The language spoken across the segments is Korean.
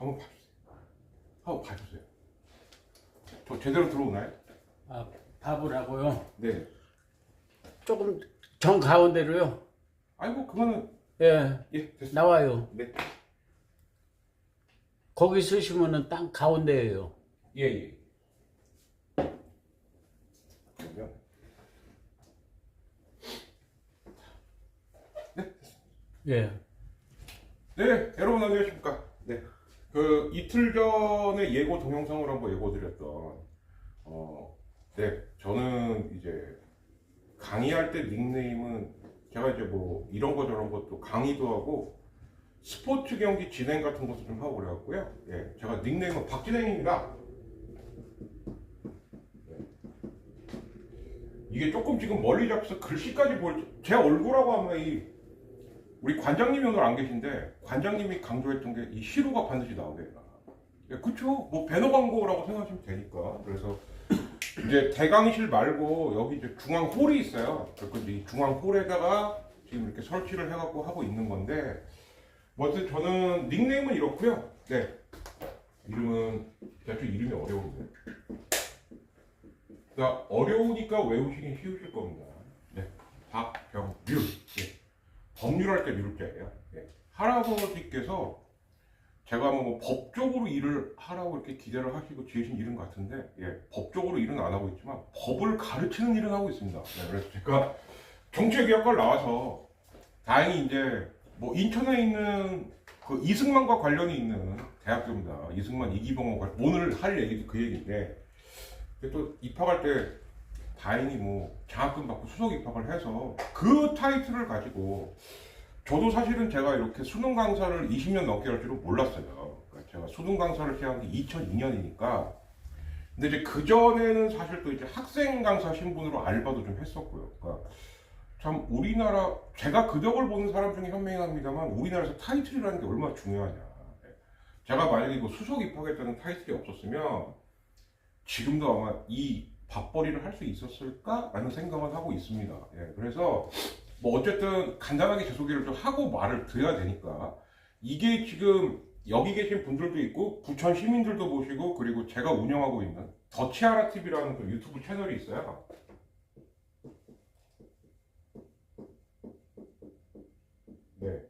한번 봐주세요. 한번 봐주세요. 저 제대로 들어오나요? 아, 밥을하고요. 네. 조금 정 가운데로요. 아이고 그거는 예, 예 됐어요. 나와요. 네. 거기 쓰시면은 딱 가운데예요. 예. 그러면 네. 예. 네, 여러분 안녕하십니까? 네. 그 이틀 전에 예고 동영상으로 한번 예고드렸던 네, 저는 이제 강의할 때 닉네임은 제가 이제 뭐 이런 거 저런 것도 강의도 하고 스포츠 경기 진행 같은 것도 좀 하고 그래갖고요. 예, 제가 닉네임은 박진행입니다. 네. 이게 조금 지금 멀리 잡혀서 글씨까지 제 얼굴하고 아마 우리 관장님이 오늘 안 계신데 관장님이 강조했던 게 이 시루가 반드시 나오게 해라. 예, 그쵸? 뭐 배너 광고라고 생각하시면 되니까. 그래서 이제 대강실 말고 여기 이제 중앙 홀이 있어요. 그래서 이제 이 중앙 홀에다가 지금 이렇게 설치를 해갖고 하고 있는 건데, 뭐 어쨌든 저는 닉네임은 이렇고요. 네, 이름은 대충 이름이 어려운데. 그러니까 어려우니까 외우시긴 쉬우실 겁니다. 네, 박병률. 네. 법률할 때 미룰자예요. 예. 할아버지께서 제가 뭐 법적으로 일을 하라고 이렇게 기대를 하시고 지으신 이름 같은데, 예, 법적으로 일은 안 하고 있지만 법을 가르치는 일은 하고 있습니다. 네, 그래서 제가 정치외교학과를 나와서 다행히 이제 뭐 인천에 있는 그 이승만과 관련이 있는 대학교입니다. 이승만 이기병과 오늘 할 얘기도 그 얘기인데, 또 입학할 때 다행히 뭐 장학금 받고 수석 입학을 해서 그 타이틀을 가지고, 저도 사실은 제가 이렇게 수능 강사를 20년 넘게 할 줄은 몰랐어요. 그러니까 제가 수능 강사를 시작한 게 2002년이니까. 근데 이제 그전에는 사실 또 이제 학생 강사 신분으로 알바도 좀 했었고요. 그러니까 참 우리나라, 제가 그 덕을 보는 사람 중에 현명합니다만 우리나라에서 타이틀이라는 게 얼마나 중요하냐. 제가 만약에 이거 수석 입학했다는 타이틀이 없었으면 지금도 아마 이 밥벌이를 할 수 있었을까라는 생각을 하고 있습니다. 예, 그래서 뭐 어쨌든 간단하게 제 소개를 좀 하고 말을 드려야 되니까, 이게 지금 여기 계신 분들도 있고 부천 시민들도 보시고, 그리고 제가 운영하고 있는 더치아라 TV라는 그 유튜브 채널이 있어요. 네.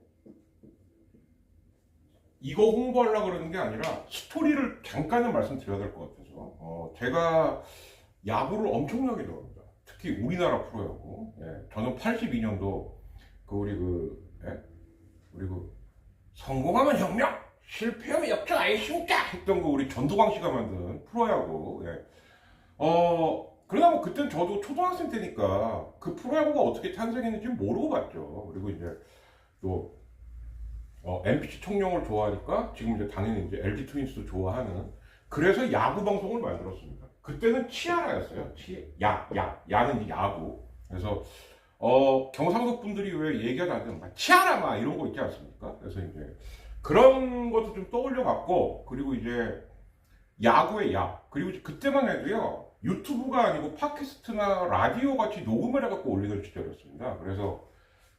이거 홍보하려고 그러는 게 아니라 스토리를 잠깐은 말씀드려야 될 것 같아서, 제가 야구를 엄청나게 좋아합니다. 특히 우리나라 프로야구. 예, 저는 82년도 우리 성공하면 혁명, 실패하면 역전 아니십니까? 했던 거 우리 전두광 씨가 만든 프로야구. 예. 그러다 뭐 그땐 저도 초등학생 때니까 그 프로야구가 어떻게 탄생했는지 모르고 봤죠. 그리고 이제 또 MBC 청룡을 좋아하니까 지금 이제 당연히 이제 LG 트윈스도 좋아하는, 그래서 야구 방송을 만들었습니다. 그때는 치아라였어요. 야는 이제 야구. 그래서 경상도 분들이 왜 얘기하지 않는 치아라 막 이런 거 있지 않습니까? 그래서 이제 그런 것도 좀 떠올려 봤고, 그리고 이제 야구의 야, 그리고 이제 그때만 해도요 유튜브가 아니고 팟캐스트나 라디오 같이 녹음을 해갖고 올리는 시절이었습니다. 그래서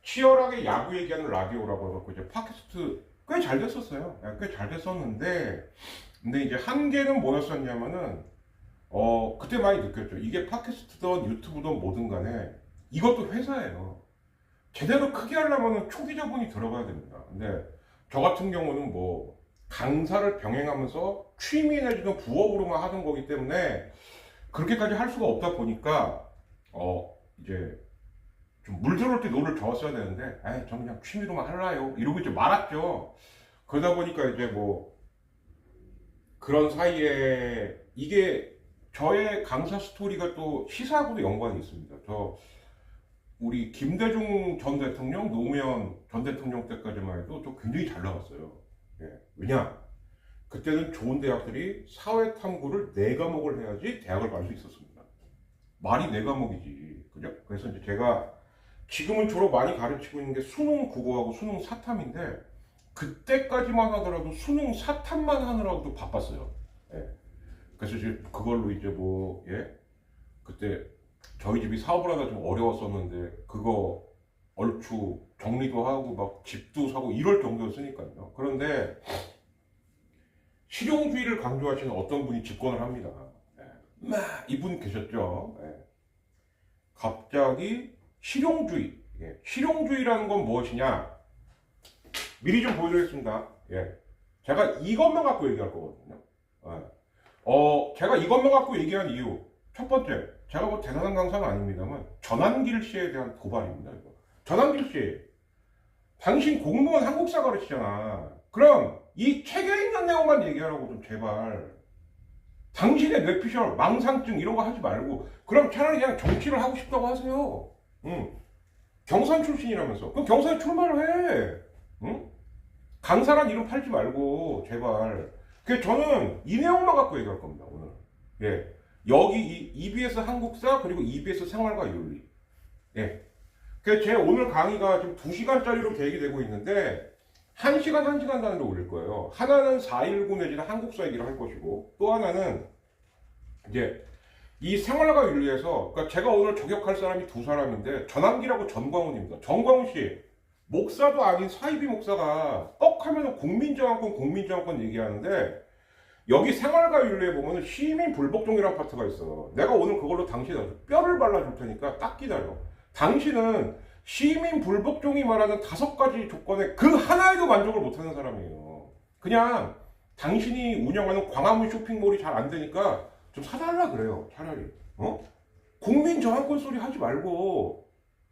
치열하게 야구 얘기하는 라디오라고 해갖고 이제 팟캐스트 꽤 잘 됐었어요. 꽤 잘 됐었는데, 근데 이제 한계는 뭐였었냐면은 그때 많이 느꼈죠. 이게 팟캐스트든 유튜브든 뭐든 간에 이것도 회사예요. 제대로 크게 하려면 초기 자본이 들어가야 됩니다. 근데 저 같은 경우는 뭐 강사를 병행하면서 취미 내지는 부업으로만 하는 거기 때문에 그렇게까지 할 수가 없다 보니까 이제 좀 물 들어올 때 노를 저었어야 되는데, 저 그냥 취미로만 할라요 이러고 이제 말았죠. 그러다 보니까 이제 뭐 그런 사이에 이게 저의 강사 스토리가 또 시사하고도 연관이 있습니다. 우리 김대중 전 대통령, 노무현 전 대통령 때까지만 해도 저 굉장히 잘 나갔어요. 예. 왜냐? 그때는 좋은 대학들이 사회탐구를 4과목을 해야지 대학을 갈 수 있었습니다. 말이 4과목이지. 그죠? 그래서 이제 제가 지금은 주로 많이 가르치고 있는 게 수능 국어하고 수능 사탐인데, 그때까지만 하더라도 수능 사탐만 하느라고도 바빴어요. 예. 그래서 이제 그걸로 이제 그때 저희 집이 사업을 하다 좀 어려웠었는데 그거 얼추 정리도 하고 막 집도 사고 이럴 정도였으니까요. 그런데 실용주의를 강조하시는 어떤 분이 집권을 합니다. 예. 막 이분 계셨죠. 예. 갑자기 실용주의. 예. 실용주의라는 건 무엇이냐? 미리 좀 보여드리겠습니다. 예. 제가 이것만 갖고 얘기할 거거든요. 예. 제가 이것만 갖고 얘기한 이유. 첫 번째, 제가 뭐 대단한 강사는 아닙니다만 전환길 씨에 대한 고발입니다. 이거. 전환길 씨, 당신 공무원 한국사 가르치잖아. 그럼 이 책에 있는 내용만 얘기하라고 좀 제발. 당신의 뇌피셜, 망상증 이런 거 하지 말고 그럼 차라리 그냥 정치를 하고 싶다고 하세요. 응. 경산 출신이라면서. 그럼 경산에 출마를 해. 응? 강사란 이름 팔지 말고 제발. 그 저는 이 내용만 갖고 얘기할 겁니다 오늘. 예. 여기 이 EBS 한국사 그리고 EBS 생활과 윤리. 예. 그 제 오늘 강의가 지금 2시간짜리로 계획이 되고 있는데 1시간 1시간 단위로 올릴 거예요. 하나는 419 내지는 한국사 얘기를 할 것이고 또 하나는 이제 이 생활과 윤리에서 그러니까 제가 오늘 저격할 사람이 두 사람인데 전환기라고 전광훈입니다. 전광훈 씨 목사도 아닌 사이비 목사가 뻑 하면 국민정황권 얘기하는데 여기 생활과 윤리에 보면 시민 불복종이라는 파트가 있어. 내가 오늘 그걸로 당신한테 뼈를 발라줄 테니까 딱 기다려. 당신은 시민 불복종이 말하는 5가지 조건에 그 하나에도 만족을 못하는 사람이에요. 그냥 당신이 운영하는 광화문 쇼핑몰이 잘 안 되니까 좀 사달라 그래요. 차라리. 국민 저항권 소리 하지 말고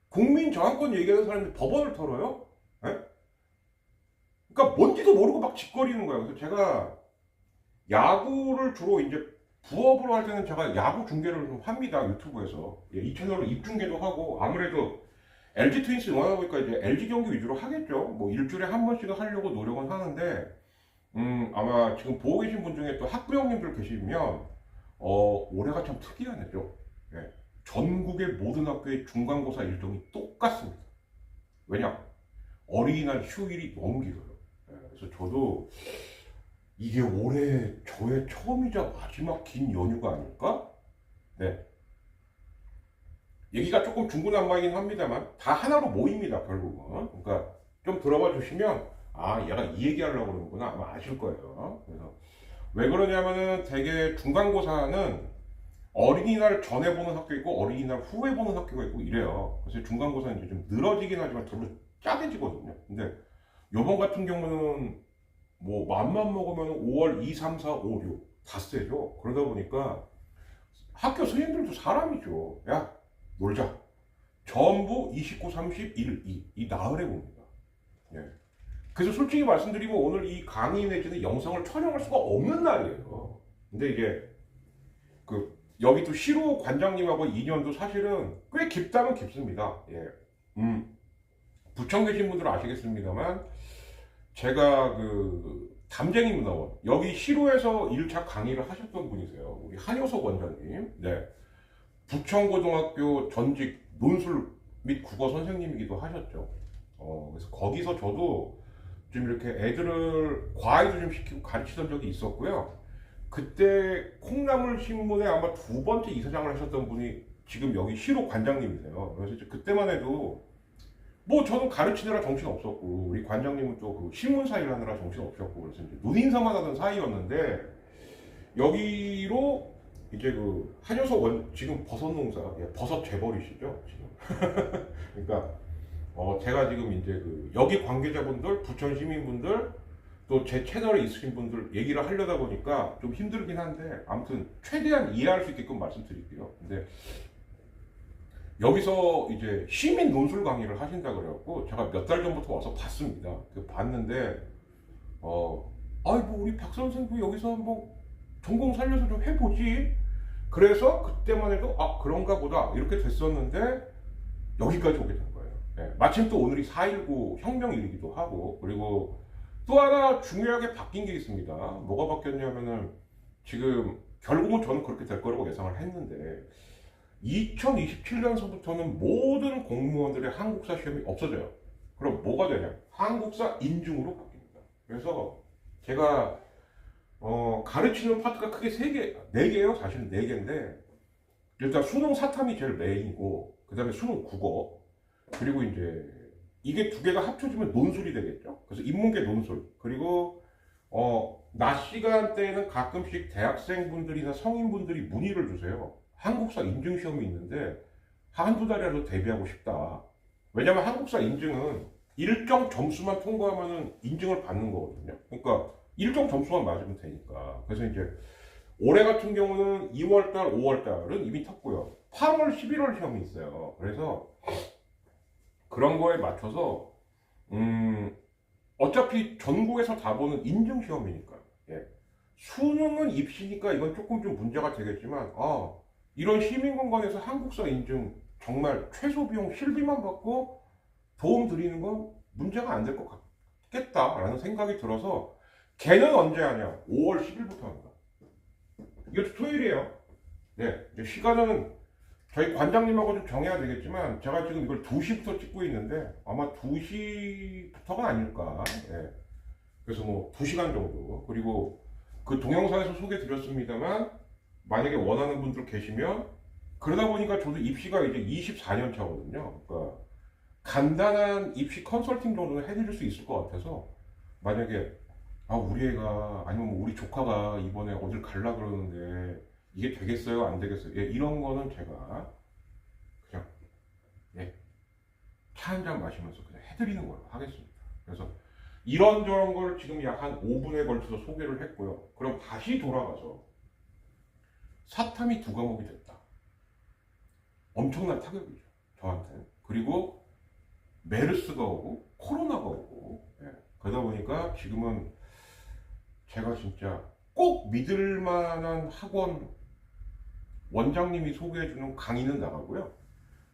국민 저항권 얘기하는 사람이 법원을 털어요? 에? 그러니까 뭔지도 모르고 막 짓거리는 거예요. 그래서 제가 야구를 주로 이제 부업으로 할 때는 제가 야구 중계를 좀 합니다. 유튜브에서. 예, 이 채널로 입중계도 하고 아무래도 LG 트윈스 응원하다 보니까 이제 LG 경기 위주로 하겠죠. 뭐 일주일에 한 번씩은 하려고 노력은 하는데 아마 지금 보고 계신 분 중에 또 학부 형님들 계시면 올해가 참 특이하네요. 예. 전국의 모든 학교의 중간고사 일정이 똑같습니다. 왜냐? 어린이날 휴일이 너무 길어요. 예. 그래서 저도 이게 올해 저의 처음이자 마지막 긴 연휴가 아닐까? 네. 얘기가 조금 중구난방이긴 합니다만 다 하나로 모입니다 결국은. 그러니까 좀 들어봐 주시면 아 얘가 이 얘기하려고 그러는구나 아마 아실 거예요. 그래서 왜 그러냐면은 되게 중간고사는 어린이날 전에 보는 학교 있고 어린이날 후에 보는 학교가 있고 이래요. 그래서 중간고사는 이제 좀 늘어지긴 하지만 별로 짜게지거든요. 근데 요번 같은 경우는 뭐 맘만 먹으면 5월 2, 3, 4, 5, 6 다 세죠. 그러다 보니까 학교 선생님들도 사람이죠. 야 놀자. 전부 29, 30, 1, 2 이 나흘에 봅니다. 예. 그래서 솔직히 말씀드리면 오늘 이 강의 내지는 영상을 촬영할 수가 없는 날이에요. 근데 이게 여기 또 시로 관장님하고 인연도 사실은 꽤 깊다면 깊습니다. 예. 부천 계신 분들은 아시겠습니다만 제가 담쟁이 문화원 여기 시로에서 1차 강의를 하셨던 분이세요. 우리 한효석 원장님. 네. 부천고등학교 전직 논술 및 국어 선생님이기도 하셨죠. 그래서 거기서 저도 좀 이렇게 애들을 과외도 좀 시키고 가르치던 적이 있었고요. 그때 콩나물 신문에 아마 2번째 이사장을 하셨던 분이 지금 여기 시로 관장님이세요. 그래서 이제 그때만 해도 뭐 저는 가르치느라 정신 없었고 우리 관장님은 또 그 신문사 일하느라 정신 없었고 그래서 이제 눈인사만 하던 사이였는데 여기로 이제 한효석 지금 버섯 농사 버섯 재벌이시죠 지금. 그러니까 제가 지금 이제 여기 관계자분들 부천 시민분들 또 제 채널에 있으신 분들 얘기를 하려다 보니까 좀 힘들긴 한데 아무튼 최대한 이해할 수 있게끔 말씀드릴게요. 근데 여기서 이제 시민 논술 강의를 하신다 그래갖고 제가 몇 달 전부터 와서 봤습니다. 봤는데 아이 뭐 우리 박 선생도 여기서 뭐 전공 살려서 좀 해보지. 그래서 그때만 해도 아 그런가 보다 이렇게 됐었는데 여기까지 오게 된 거예요. 네. 마침 또 오늘이 4.19 혁명일이기도 하고 그리고 또 하나 중요하게 바뀐 게 있습니다. 뭐가 바뀌었냐면은 지금 결국은 저는 그렇게 될 거라고 예상을 했는데 2027년서부터는 모든 공무원들의 한국사 시험이 없어져요. 그럼 뭐가 되냐? 한국사 인증으로 바뀝니다. 그래서 제가 가르치는 파트가 크게 4개예요. 사실은 4개인데 일단 수능 사탐이 제일 메인이고 그 다음에 수능 국어 그리고 이제 이게 2개가 합쳐지면 논술이 되겠죠. 그래서 인문계 논술 그리고 낮 시간대에는 가끔씩 대학생분들이나 성인분들이 문의를 주세요. 한국사 인증 시험이 있는데 한두 달이라도 대비하고 싶다. 왜냐면 한국사 인증은 일정 점수만 통과하면 인증을 받는 거거든요. 그러니까 일정 점수만 맞으면 되니까. 그래서 이제 올해 같은 경우는 2월달, 5월달은 이미 탔고요. 8월, 11월 시험이 있어요. 그래서 그런 거에 맞춰서 어차피 전국에서 다 보는 인증 시험이니까. 예. 수능은 입시니까 이건 조금 좀 문제가 되겠지만 이런 시민공간에서 한국사 인증 정말 최소 비용 실비만 받고 도움 드리는 건 문제가 안 될 것 같겠다라는 생각이 들어서 걔는 언제 하냐? 5월 10일부터 합니다. 이게 토요일이에요. 네, 이제 시간은 저희 관장님하고 좀 정해야 되겠지만 제가 지금 이걸 2시부터 찍고 있는데 아마 2시부터가 아닐까. 예. 그래서 뭐 2시간 정도. 그리고 그 동영상에서 소개 드렸습니다만 만약에 원하는 분들 계시면 그러다 보니까 저도 입시가 이제 24년 차거든요. 그러니까 간단한 입시 컨설팅 정도는 해드릴 수 있을 것 같아서 만약에 우리 애가 아니면 뭐 우리 조카가 이번에 어딜 갈라 그러는데 이게 되겠어요? 안 되겠어요? 예, 이런 거는 제가 그냥 차 한 잔 마시면서 그냥 해드리는 걸로 하겠습니다. 그래서 이런저런 걸 지금 약 한 5분에 걸쳐서 소개를 했고요. 그럼 다시 돌아가서 사탐이 2과목이 됐다. 엄청난 타격이죠. 저한테는. 그리고 메르스가 오고 코로나가 오고 그러다 보니까 지금은 제가 진짜 꼭 믿을 만한 학원 원장님이 소개해주는 강의는 나가고요.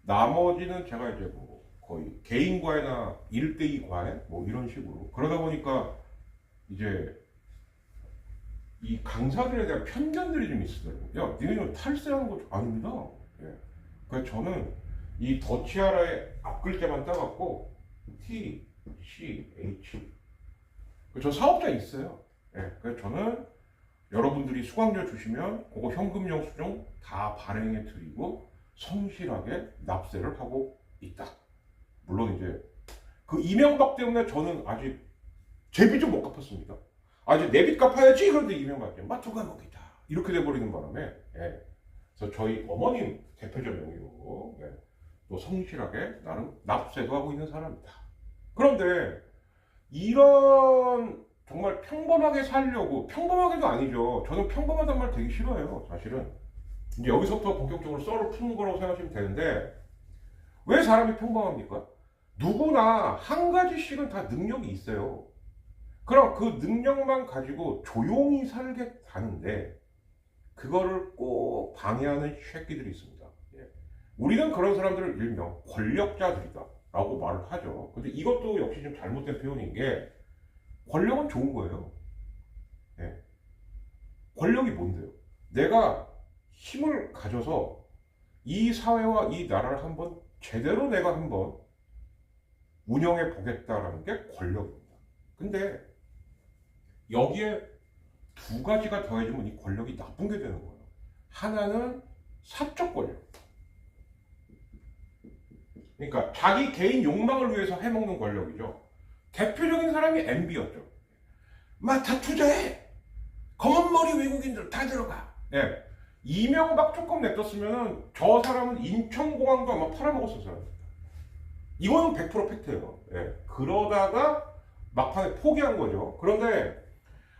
나머지는 제가 이제 뭐 거의 개인 과외나 1대2 과외 뭐 이런 식으로 그러다 보니까 이제 이 강사들에 대한 편견들이 좀 있으더라고요. 야, 니네는 탈세하는 거 아닙니다. 예. 그래서 저는 이 더치아라의 앞글자만 따갖고 T, C, H. 저 사업자 있어요. 예. 그래서 저는 여러분들이 수강료 주시면 그거 현금 영수증 다 발행해 드리고 성실하게 납세를 하고 있다. 물론 이제 그 이명박 때문에 저는 아직 제 빚은 못 갚았습니다. 아직 내 빚 갚아야지. 그런데 이명박이 맞춰가 먹이다. 이렇게 돼버리는 바람에 그래서 저희 어머님 대표적 명의로 또 성실하게 나름 납세도 하고 있는 사람이다. 그런데 이런 정말 평범하게 살려고 평범하게도 아니죠. 저는 평범하단 말 되게 싫어해요. 사실은 이제 여기서부터 본격적으로 썰을 푸는 거라고 생각하시면 되는데 왜 사람이 평범합니까? 누구나 한 가지씩은 다 능력이 있어요. 그럼 그 능력만 가지고 조용히 살겠다는데 그거를 꼭 방해하는 새끼들이 있습니다. 우리는 그런 사람들을 일명 권력자들이다 라고 말을 하죠. 근데 이것도 역시 좀 잘못된 표현인 게 권력은 좋은 거예요. 권력이 뭔데요? 내가 힘을 가져서 이 사회와 이 나라를 한번 제대로 내가 한번 운영해 보겠다라는 게 권력입니다. 근데 여기에 2가지가 더해지면 이 권력이 나쁜 게 되는 거예요. 하나는 사적 권력. 그러니까 자기 개인 욕망을 위해서 해먹는 권력이죠. 대표적인 사람이 MB였죠. 막 다 투자해. 검은머리 외국인들 다 들어가. 이명박 조금 냅뒀으면 저 사람은 인천공항도 아마 팔아먹었을 사람입니다. 이거는 100% 팩트예요. 그러다가 막판에 포기한 거죠. 그런데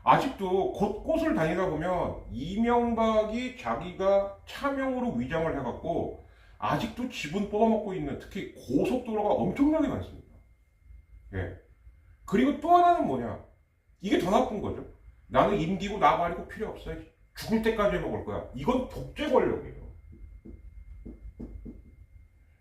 아직도 곳곳을 다니다 보면 이명박이 자기가 차명으로 위장을 해갖고 아직도 지분 뽑아먹고 있는 특히 고속도로가 엄청나게 많습니다. 그리고 또 하나는 뭐냐? 이게 더 나쁜 거죠. 나는 임기고 나발이고 필요 없어. 죽을 때까지 해먹을 거야. 이건 독재 권력이에요.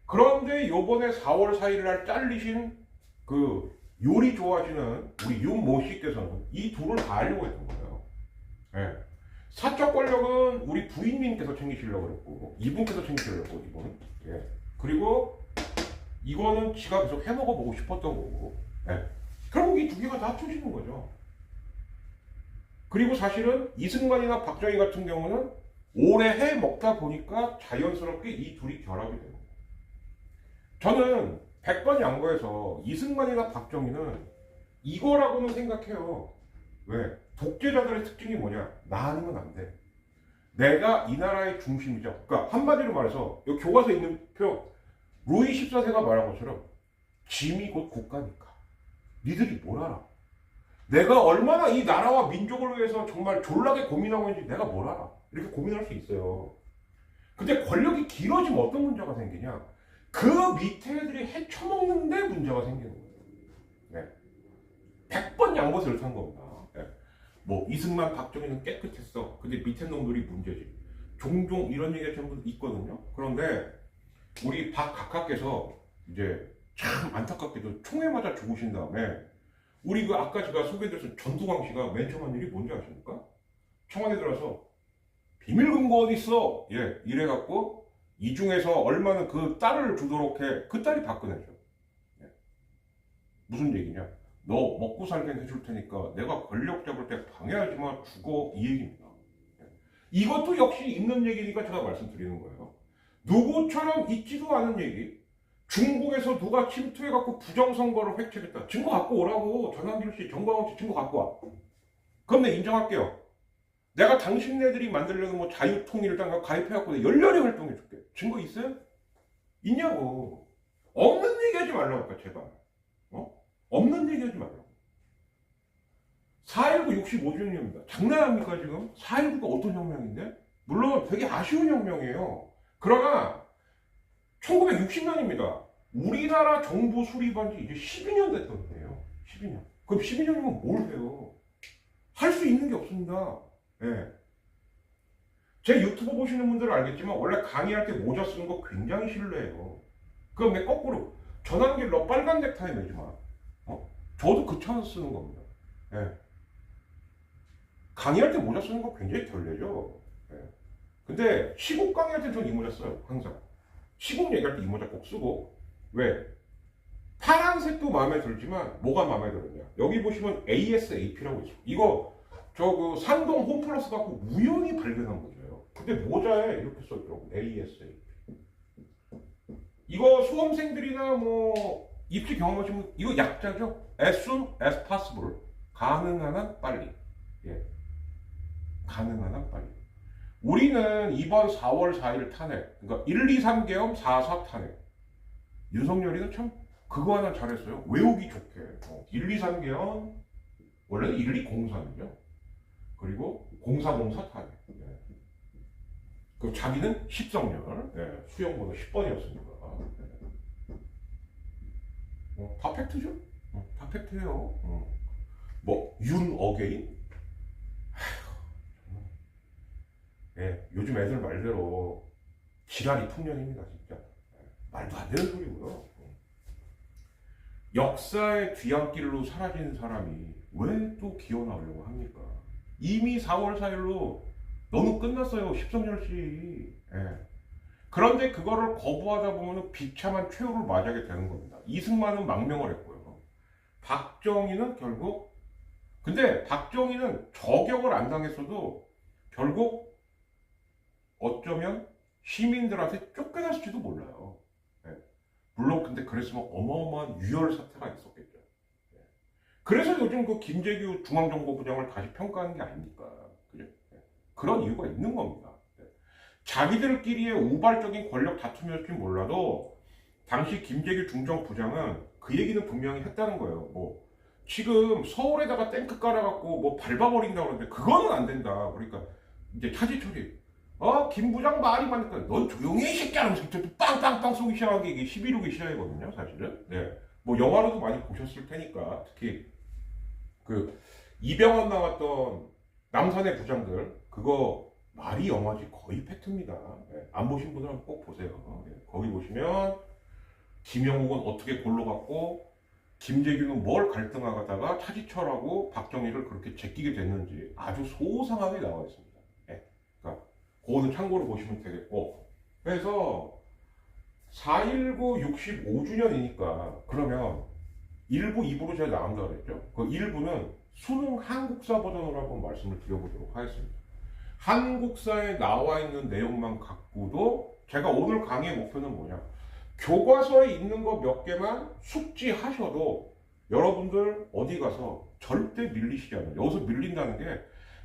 그런데 요번에 4월 4일 날 잘리신 그 요리 좋아하시는 우리 윤모 씨께서는 이 둘을 다 하려고 했던 거예요. 사적 권력은 우리 부인님께서 챙기시려고 그랬고 이분께서 챙기시려고 이분. 그리고 이거는 지가 계속 해먹어 보고 싶었던 거고. 결국 이 2개가 다 합쳐지는 거죠. 그리고 사실은 이승만이나 박정희 같은 경우는 오래 해 먹다 보니까 자연스럽게 이 둘이 결합이 되는 거예요. 저는 100번 양보해서 이승만이나 박정희는 이거라고는 생각해요. 왜? 독재자들의 특징이 뭐냐? 나 아니면 안 돼. 내가 이 나라의 중심이죠. 그러니까 한마디로 말해서 여기 교과서에 있는 표현, 루이 14세가 말한 것처럼 짐이 곧 국가니까. 니들이 뭘 알아? 내가 얼마나 이 나라와 민족을 위해서 정말 졸라게 고민하고 있는지 내가 뭘 알아? 이렇게 고민할 수 있어요. 근데 권력이 길어지면 어떤 문제가 생기냐? 그 밑에 애들이 헤쳐먹는데 문제가 생기는 거예요. 네. 100번 양보세를 탄 겁니다. 네. 뭐 이승만, 박정희는 깨끗했어. 근데 밑에 놈들이 문제지. 종종 이런 얘기가 전부 있거든요. 그런데 우리 박 각하께서 이제 참 안타깝게도 총에 맞아 죽으신 다음에 우리 그 아까 제가 소개해드렸던 전두광 씨가 맨 처음 한 일이 뭔지 아십니까? 청와대 들어서 비밀 금고 어디 있어? 예, 이래갖고 이 중에서 얼마는 그 딸을 주도록 해. 그 딸이 박근혜죠. 예. 무슨 얘기냐? 너 먹고 살게 해줄 테니까 내가 권력 잡을 때 방해하지 마, 죽어, 이 얘기입니다. 예. 이것도 역시 있는 얘기니까 제가 말씀드리는 거예요. 누구처럼 있지도 않은 얘기. 중국에서 누가 침투해갖고 부정선거를 획책했다. 증거 갖고 오라고. 전환길 씨, 정광훈 씨 증거 갖고 와. 그럼 내가 인정할게요. 내가 당신네들이 만들려는 뭐 자유통일당 가입해갖고 내가 열렬히 활동해줄게. 증거 있어요? 있냐고. 없는 얘기하지 말라니까 제발. 없는 얘기하지 말라고. 4.19 65주년입니다. 장난합니까 지금? 4.19가 어떤 혁명인데? 물론 되게 아쉬운 혁명이에요. 그러나 1960년입니다. 우리나라 정부 수립한 지 이제 12년 됐거든요. 12년. 그럼 12년이면 뭘 해요? 할 수 있는 게 없습니다. 예. 제 유튜브 보시는 분들은 알겠지만 원래 강의할 때 모자 쓰는 거 굉장히 싫어해요. 그럼 내 거꾸로 전환길 너 빨간 넥타이 매지 마. 저도 그 차에서 쓰는 겁니다. 예. 강의할 때 모자 쓰는 거 굉장히 결례죠. 예. 근데 시국 강의할 때 저는 이 모자 써요. 항상. 시국 얘기할 때 이 모자 꼭 쓰고. 왜? 파란색도 마음에 들지만 뭐가 마음에 들었냐? 여기 보시면 ASAP라고 있어요. 이거 저 그 상동 홈플러스 갖고 우연히 발견한 모자예요. 근데 모자에 이렇게 써있더라고. ASAP. 이거 수험생들이나 뭐 입시 경험하신 분 이거 약자죠? As soon as possible. 가능한 한 빨리. 예. 가능한 한 빨리. 우리는 이번 4월 4일 탄핵, 그러니까 1, 2, 3계엄 4, 4 탄핵. 윤석열이는 참 그거 하나 잘했어요. 외우기 좋게. 1, 2, 3계엄, 원래는 1, 2, 03이죠. 그리고 0404 탄핵. 예. 그 자기는 10성렬, 예. 수영번호 10번이었습니다. 다 팩트죠? 다 팩트예요. 뭐, 윤 어게인? 예, 요즘 애들 말대로 지랄이 풍년입니다, 진짜. 말도 안 되는 소리고요. 역사의 뒤안길로 사라진 사람이 왜 또 기어나오려고 합니까? 이미 4월 4일로 너는 끝났어요, 십성열 씨. 예. 그런데 그거를 거부하다 보면 비참한 최후를 맞이하게 되는 겁니다. 이승만은 망명을 했고요. 박정희는 결국, 근데 박정희는 저격을 안 당했어도 결국 어쩌면 시민들한테 쫓겨났을지도 몰라요. 네. 물론 근데 그랬으면 어마어마한 유혈 사태가 있었겠죠. 네. 그래서 요즘 그 김재규 중앙정보부장을 다시 평가하는 게 아닙니까? 그죠? 네. 그런 이유가 있는 겁니다. 네. 자기들끼리의 우발적인 권력 다툼이었을지 몰라도 당시 김재규 중정부장은 그 얘기는 분명히 했다는 거예요. 뭐 지금 서울에다가 탱크 깔아갖고 뭐 밟아버린다 그러는데 그거는 안 된다. 그러니까 이제 차지 처리. 김 부장 말이 많으니까 넌 조용히 해, 이 새끼야! 하면서 빵빵빵 쏘기 시작하기 이게 11호기 시작이거든요, 사실은. 네. 뭐 영화로도 많이 보셨을 테니까 특히 그 이병헌 나왔던 남산의 부장들 그거 말이 영화지 거의 팩트입니다. 네. 안 보신 분들은 꼭 보세요. 네. 거기 보시면 김영욱은 어떻게 골로 갔고 김재규는 뭘 갈등하다가 차지철하고 박정희를 그렇게 제끼게 됐는지 아주 소상하게 나와 있습니다. 네. 그러니까 그거는 참고로 보시면 되겠고. 그래서 4.19 65주년이니까 그러면 1부, 2부로 제가 나온다고 그랬죠. 그 1부는 수능 한국사 버전으로 한번 말씀을 드려보도록 하겠습니다. 한국사에 나와 있는 내용만 갖고도 제가 오늘 강의의 목표는 뭐냐. 교과서에 있는 거 몇 개만 숙지하셔도 여러분들 어디 가서 절대 밀리시지 않아요. 여기서 밀린다는 게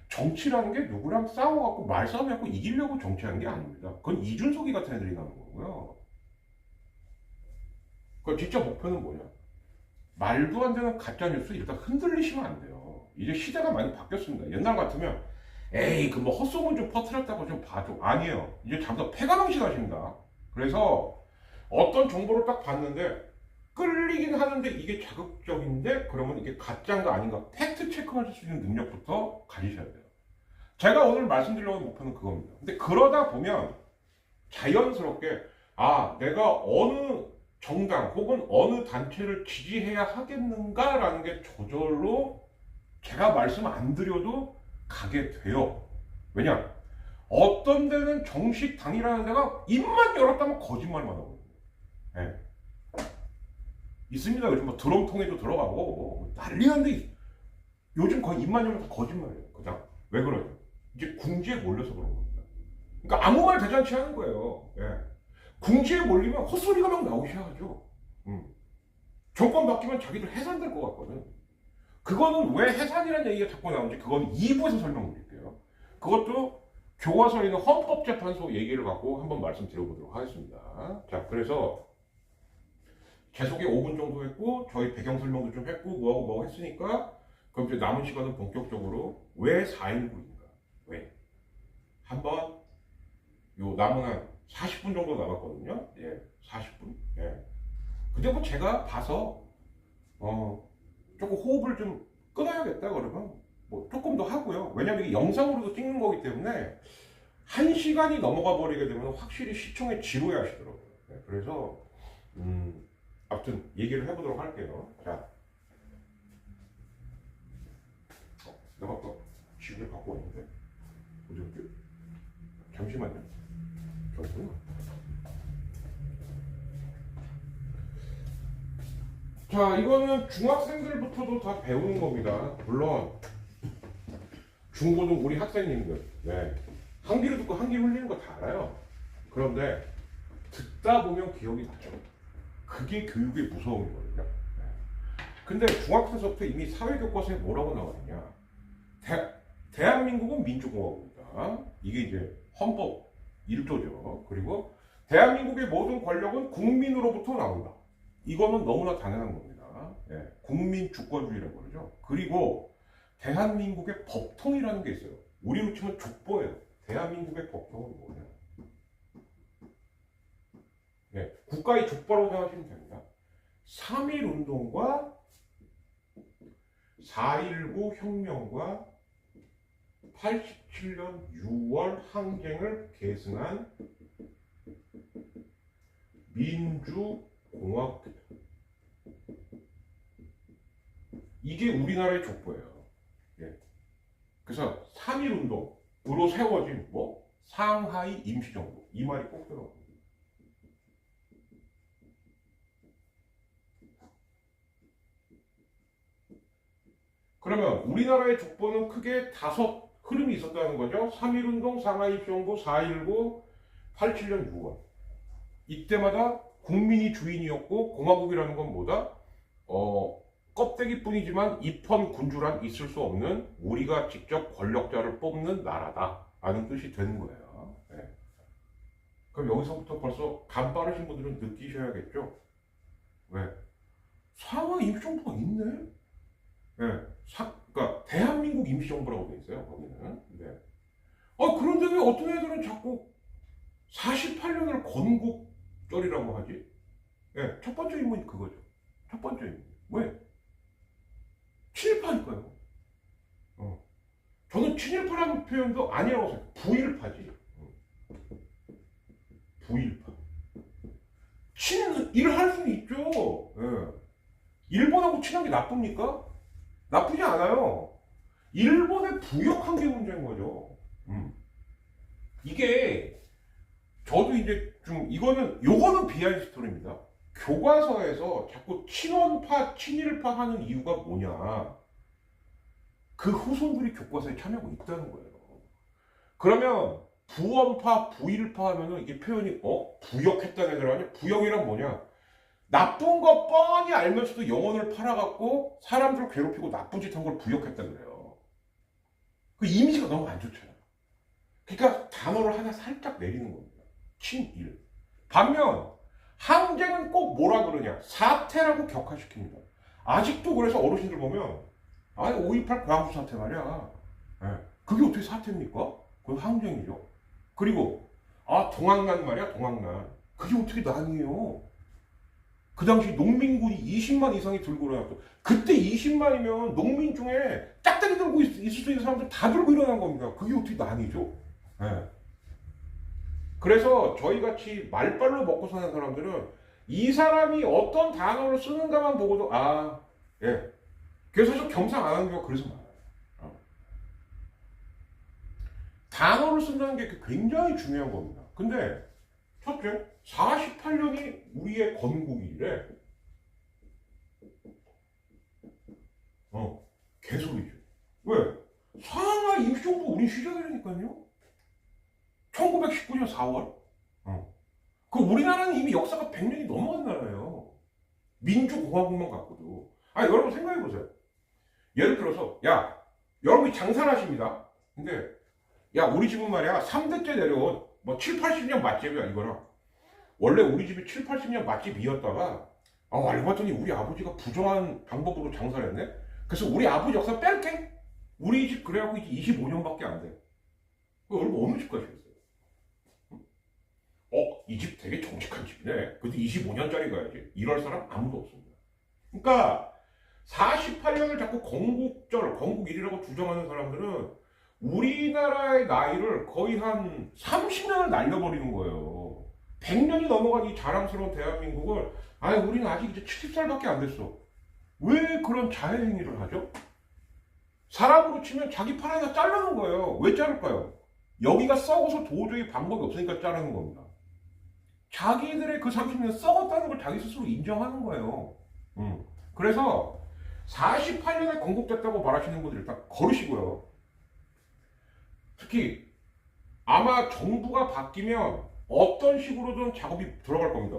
정치라는 게 누구랑 싸워갖고 말싸움해갖고 이기려고 정치하는 게 아닙니다. 그건 이준석이 같은 애들이 나는 거고요. 그 진짜 목표는 뭐냐? 말도 안 되는 가짜뉴스 일단 흔들리시면 안 돼요. 이제 시대가 많이 바뀌었습니다. 옛날 같으면 에이 그 뭐 헛소문 좀 퍼뜨렸다고 좀 봐줘. 아니에요. 이제 잠깐 폐가망신 하십니다. 그래서 어떤 정보를 딱 봤는데 끌리긴 하는데 이게 자극적인데 그러면 이게 가짜인가 아닌가 팩트 체크하실 수 있는 능력부터 가지셔야 돼요. 제가 오늘 말씀드리려는 목표는 그겁니다. 근데 그러다 보면 자연스럽게 아 내가 어느 정당 혹은 어느 단체를 지지해야 하겠는가라는 게 저절로 제가 말씀 안 드려도 가게 돼요. 왜냐? 어떤 데는 정식 당이라는 데가 입만 열었다면 거짓말만 하거든요. 네. 있습니다. 요즘 뭐 드럼통에도 들어가고 뭐 난리 난데 요즘 거의 입만 열면 다 거짓말이에요. 그냥 왜 그러냐? 이제 궁지에 몰려서 그런 겁니다. 그러니까 아무 말 대잔치 하는 거예요. 예. 궁지에 몰리면 헛소리가 막 나오셔야죠. 정권 바뀌면 자기들 해산될 것 같거든. 그거는 왜 해산이라는 얘기가 자꾸 나오는지 그거는 2부에서 설명드릴게요. 그것도 교과서에 있는 헌법재판소 얘기를 갖고 한번 말씀드려보도록 하겠습니다. 자, 그래서 계속에 5분 정도 했고 저희 배경 설명도 좀 했고 뭐하고 했으니까 그럼 이제 남은 시간은 본격적으로 왜 4.19인가? 왜? 한번 요 남은 한 40분 정도 남았거든요. 예, 40분. 예. 근데 뭐 제가 봐서 조금 호흡을 좀 끊어야겠다 그러면 뭐 조금 더 하고요. 왜냐면 이게 영상으로도 찍는 거기 때문에 1시간이 넘어가 버리게 되면 확실히 시청에 지루해 하시더라고요. 네, 그래서 아무튼 얘기를 해보도록 할게요. 자, 내가 아까 지금 갖고 왔는데 어디 갔지? 잠시만요. 저기구나. 자, 이거는 중학생들부터도 다 배우는 겁니다. 물론 중고등 우리 학생님들 네. 한 귀로 듣고 한 귀 흘리는 거 다 알아요. 그런데 듣다 보면 기억이 나죠. 그게 교육의 무서움이거든요. 네. 근데 중학생서부터 이미 사회교과서에 뭐라고 나와 있냐. 대한민국은 민주공화국이다. 이게 이제 헌법 1조죠. 그리고 대한민국의 모든 권력은 국민으로부터 나온다. 이거는 너무나 당연한 겁니다. 예, 국민 주권주의라고 그러죠. 그리고 대한민국의 법통이라는 게 있어요. 우리로 치면 족보예요. 대한민국의 법통은 뭐냐? 예, 국가의 족보라고 생각하시면 됩니다. 3.1운동과 4.19 혁명과 87년 6월 항쟁을 계승한 민주공화국이다. 이게 우리나라의 족보예요. 예. 그래서 3.1운동으로 세워진 뭐 상하이 임시정부 이 말이 꼭 들어갑니다. 그러면 우리나라의 족보는 크게 5 흐름이 있었다는 거죠. 3.1운동, 상하이 임시정부, 4.19, 87년 6월. 이때마다 국민이 주인이었고 공화국이라는 건 뭐다? 껍데기뿐이지만 입헌 군주란 있을 수 없는 우리가 직접 권력자를 뽑는 나라다 라는 뜻이 되는 거예요. 네. 그럼 여기서부터 벌써 간 빠르신 분들은 느끼셔야겠죠? 왜? 상하 임시정부가 있네? 네. 그러니까 대한민국 임시정부라고 돼 있어요. 거기는. 네. 그런데 왜 어떤 애들은 자꾸 48년을 건국절이라고 하지? 네. 첫 번째 인물이 그거죠. 첫 번째 인물. 왜? 친일파니까요. 저는 친일파라는 표현도 아니라고 생각해요. 부일파지. 부일파. 친일할 수는 있죠. 네. 일본하고 친한 게 나쁩니까? 나쁘지 않아요. 일본에 부역한 게 문제인 거죠. 이게 저도 이제 좀 요거는 비하인드 스토리입니다. 교과서에서 자꾸 친원파, 친일파 하는 이유가 뭐냐. 그 후손들이 교과서에 참여하고 있다는 거예요. 그러면 부원파, 부일파 하면은 이게 표현이 부역했다는 애들 아니야? 부역이란 뭐냐? 나쁜 거 뻔히 알면서도 영혼을 팔아갖고 사람들을 괴롭히고 나쁜 짓 한 걸 부역했다 그래요. 그 이미지가 너무 안 좋잖아요. 그러니까 단어를 하나 살짝 내리는 겁니다. 친일. 반면 항쟁은 꼭 뭐라 그러냐? 사태라고 격화시킵니다. 아직도 그래서 어르신들 보면 5.18 광주 사태 말이야. 예. 그게 어떻게 사태입니까? 그건 항쟁이죠. 그리고 동학난 말이야, 동학난. 그게 어떻게 난이에요? 그 당시 농민군이 20만 이상이 들고 일어났고, 그때 20만이면 농민 중에 짝다리 들고 있을 수 있는 사람들 다 들고 일어난 겁니다. 그게 어떻게 난이죠? 예. 그래서 저희같이 말빨로 먹고 사는 사람들은 이 사람이 어떤 단어를 쓰는가만 보고도 예. 그래서 사실 겸상 안 하는 경우가 그래서 많아요. 단어를 쓴다는 게 굉장히 중요한 겁니다. 근데 첫째, 48년이 우리의 건국이래. 개소리죠. 왜? 상하 임시정부 우리 시작이라니까요. 1919년 4월. 그 우리나라는 이미 역사가 100년이 넘어간 나라예요. 민주공화국만 갖고도. 여러분 생각해보세요. 예를 들어서, 여러분이 장사를 하십니다. 근데, 우리 집은 말이야, 3대째 내려온, 7, 80년 맛집이야, 이거랑. 원래 우리 집이 7, 80년 맛집이었다가, 알고 봤더니 우리 아버지가 부정한 방법으로 장사를 했네? 그래서 우리 아버지 역사 뺄게? 우리 집 그래갖고 이제 25년밖에 안 돼. 여러분 어느 집 가시겠어요? 이 집 되게 정직한 집이네. 근데 25년짜리 가야지. 이럴 사람 아무도 없습니다. 그러니까 48년을 자꾸 건국일이라고 주장하는 사람들은 우리나라의 나이를 거의 한 30년을 날려버리는 거예요. 100년이 넘어간 이 자랑스러운 대한민국을 우리는 아직 이제 70살밖에 안 됐어. 왜 그런 자해 행위를 하죠? 사람으로 치면 자기 팔 하나 자르는 거예요. 왜 자를까요? 여기가 썩어서 도저히 방법이 없으니까 자르는 겁니다. 자기들의 그 30년 썩었다는 걸 자기 스스로 인정하는 거예요. 그래서 48년에 건국됐다고 말하시는 분들 일단 거르시고요. 특히 아마 정부가 바뀌면 어떤 식으로든 작업이 들어갈 겁니다.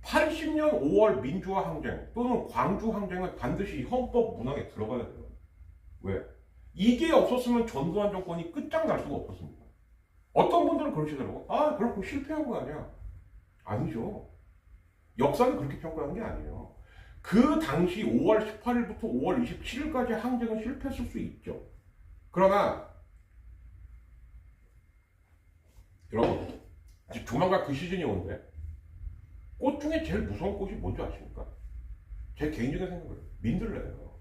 80년 5월 민주화 항쟁 또는 광주 항쟁은 반드시 헌법 문항에 들어가야 돼요. 왜? 이게 없었으면 전두환 정권이 끝장날 수가 없었습니다. 어떤 분들은 그러시더라고. 그렇고 실패한 거 아니야. 아니죠. 역사는 그렇게 평가하는 게 아니에요. 그 당시 5월 18일부터 5월 27일까지 항쟁은 실패했을 수 있죠. 그러나 여러분, 아직 조만간 그 시즌이 오는데 꽃 중에 제일 무서운 꽃이 뭔지 아십니까? 제 개인적인 생각은 민들레예요.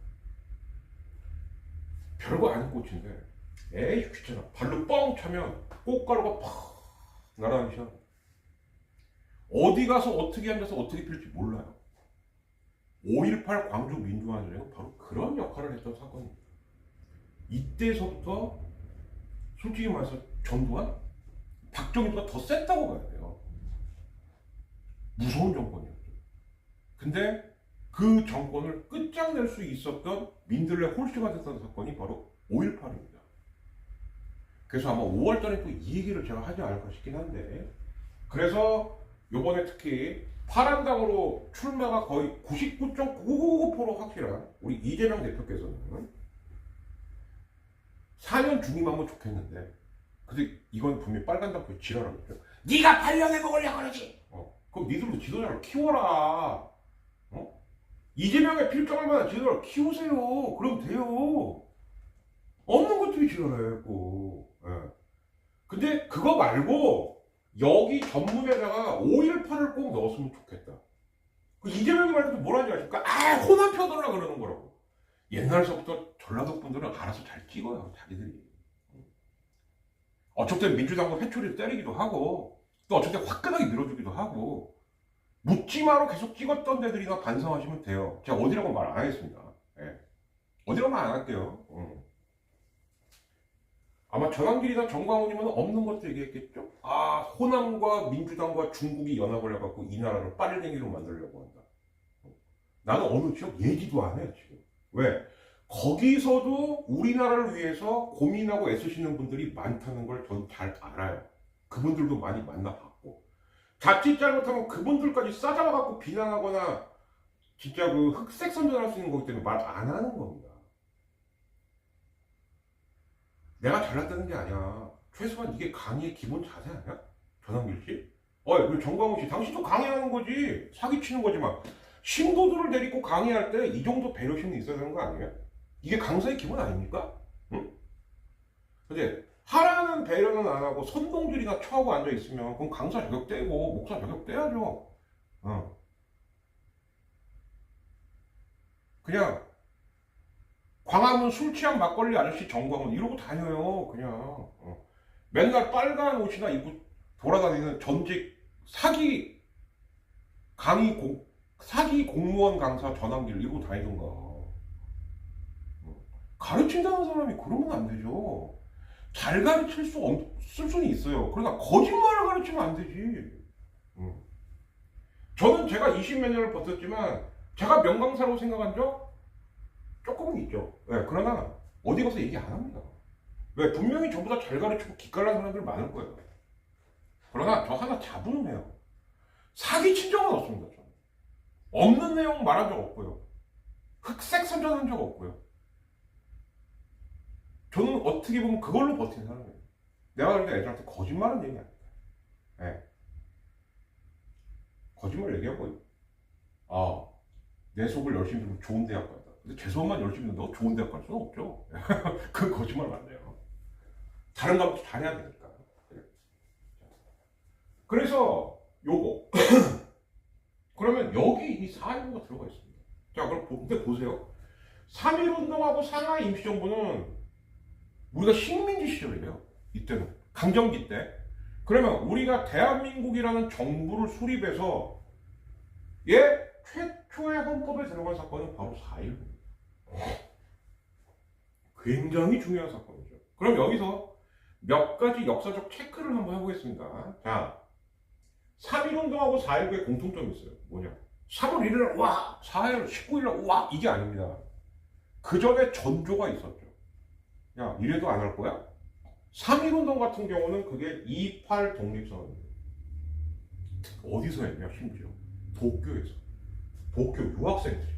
별거 아닌 꽃인데 귀찮아. 발로 뻥 차면 꽃가루가 팍 날아다니셔. 어디 가서 어떻게 앉아서 어떻게 필지 몰라요. 5.18 광주 민주화전쟁은 바로 그런 역할을 했던 사건입니다. 이때서부터 솔직히 말해서 전두환, 박정희보다 더 셌다고 봐야 돼요. 무서운 정권이었죠. 근데 그 정권을 끝장낼 수 있었던 민들레 홀씨가 됐던 사건이 바로 5.18입니다. 그래서 아마 5월달에 또 이 얘기를 제가 하지 않을까 싶긴 한데, 그래서 요번에 특히 파란당으로 출마가 거의 99.999% 확실한 우리 이재명 대표께서는 4년 중임하면 좋겠는데, 근데 이건 분명히 빨간당표에 지랄하겠죠. 네가 8년에 먹으려고 그러지. 그럼 니들도 지도자를 키워라. 이재명의 필적할 만한 지도자를 키우세요. 그럼 돼요. 없는 것들이 지랄하고. 근데 그거 말고 여기 전문에다가 5.18을 꼭 넣었으면 좋겠다. 그 이재명이 말해도 뭐라는지 아십니까? 호남 표더라 그러는 거라고. 옛날서부터 전라도 분들은 알아서 잘 찍어요, 자기들이. 어쨌든 민주당도 회초리를 때리기도 하고, 또 어쨌든 화끈하게 밀어주기도 하고, 묻지마로 계속 찍었던 데들이나 반성하시면 돼요. 제가 어디라고 말 안 하겠습니다. 어디라고 말 안 할게요. 아마 전환길이나 정광훈이면 없는 것도 얘기했겠죠? 호남과 민주당과 중국이 연합을 해갖고 이 나라를 빨갱이로 만들려고 한다. 나는 어느 지역 얘기도 안 해요, 지금. 왜? 거기서도 우리나라를 위해서 고민하고 애쓰시는 분들이 많다는 걸 저는 잘 알아요. 그분들도 많이 만나봤고. 자칫 잘못하면 그분들까지 싸잡아갖고 비난하거나 진짜 그 흑색 선전할 수 있는 거기 때문에 말 안 하는 겁니다. 내가 잘났다는 게 아니야. 최소한 이게 강의의 기본 자세 아니야? 전환길 씨? 그리고 정광훈 씨, 당신도 강의하는 거지. 사기치는 거지만. 신도들을 데리고 강의할 때 이 정도 배려심이 있어야 되는 거 아니에요? 이게 강사의 기본 아닙니까? 응? 근데 하라는 배려는 안 하고 선동질이나 처하고 앉아 있으면 그럼 강사 자격 떼고 목사 자격 떼야죠. 그냥 광화문 술 취한 막걸리 아저씨 정광훈 이러고 다녀요. 그냥 맨날 빨간 옷이나 입고 돌아다니는 전직 사기 공무원 강사 전환기를 이러고 다니던가. 가르친다는 사람이 그러면 안 되죠. 잘 가르칠 수는 있어요. 그러나 거짓말을 가르치면 안 되지. 저는 제가 20몇 년을 버텼지만 제가 명강사라고 생각한 적 조금은 있죠. 네, 그러나 어디 가서 얘기 안 합니다. 왜? 분명히 저보다 잘 가르치고 기깔난 사람들 많을 거예요. 그러나 저 하나 자부는 해요. 사기친 적은 없습니다. 저는. 없는 내용 말한 적 없고요. 흑색 선전한 적 없고요. 저는 어떻게 보면 그걸로 버틴 사람이에요. 내가 그러니까 애들한테 거짓말은 얘기 안 해요. 네. 거짓말 얘기하고 내 수업을 열심히 들으면 좋은 대학 간다. 근데 제 수업만 열심히 듣는다고 좋은 대학 갈 수는 없죠. 그건 거짓말 맞네요. 다른 과목도 잘해야 되니까. 그래서 요거 그러면 여기 이 4.19가 들어가 있습니다. 자, 그럼 근데 보세요. 3.1운동하고 상하이 임시정부는 우리가 식민지 시절이에요. 이때는 강점기 때. 그러면 우리가 대한민국이라는 정부를 수립해서 최초의 헌법에 들어간 사건은 바로 4.19입니다. 굉장히 중요한 사건이죠. 그럼 여기서 몇 가지 역사적 체크를 한번 해보겠습니다. 자, 3.1운동하고 4.19의 공통점이 있어요. 뭐냐? 3월 1일 와! 4월 19일 와! 이게 아닙니다. 그 전에 전조가 있었죠. 야, 이래도 안 할 거야? 3.1운동 같은 경우는 그게 2.8 독립선언입니다. 어디서 했냐, 심지어. 도쿄에서. 도쿄 유학생들이.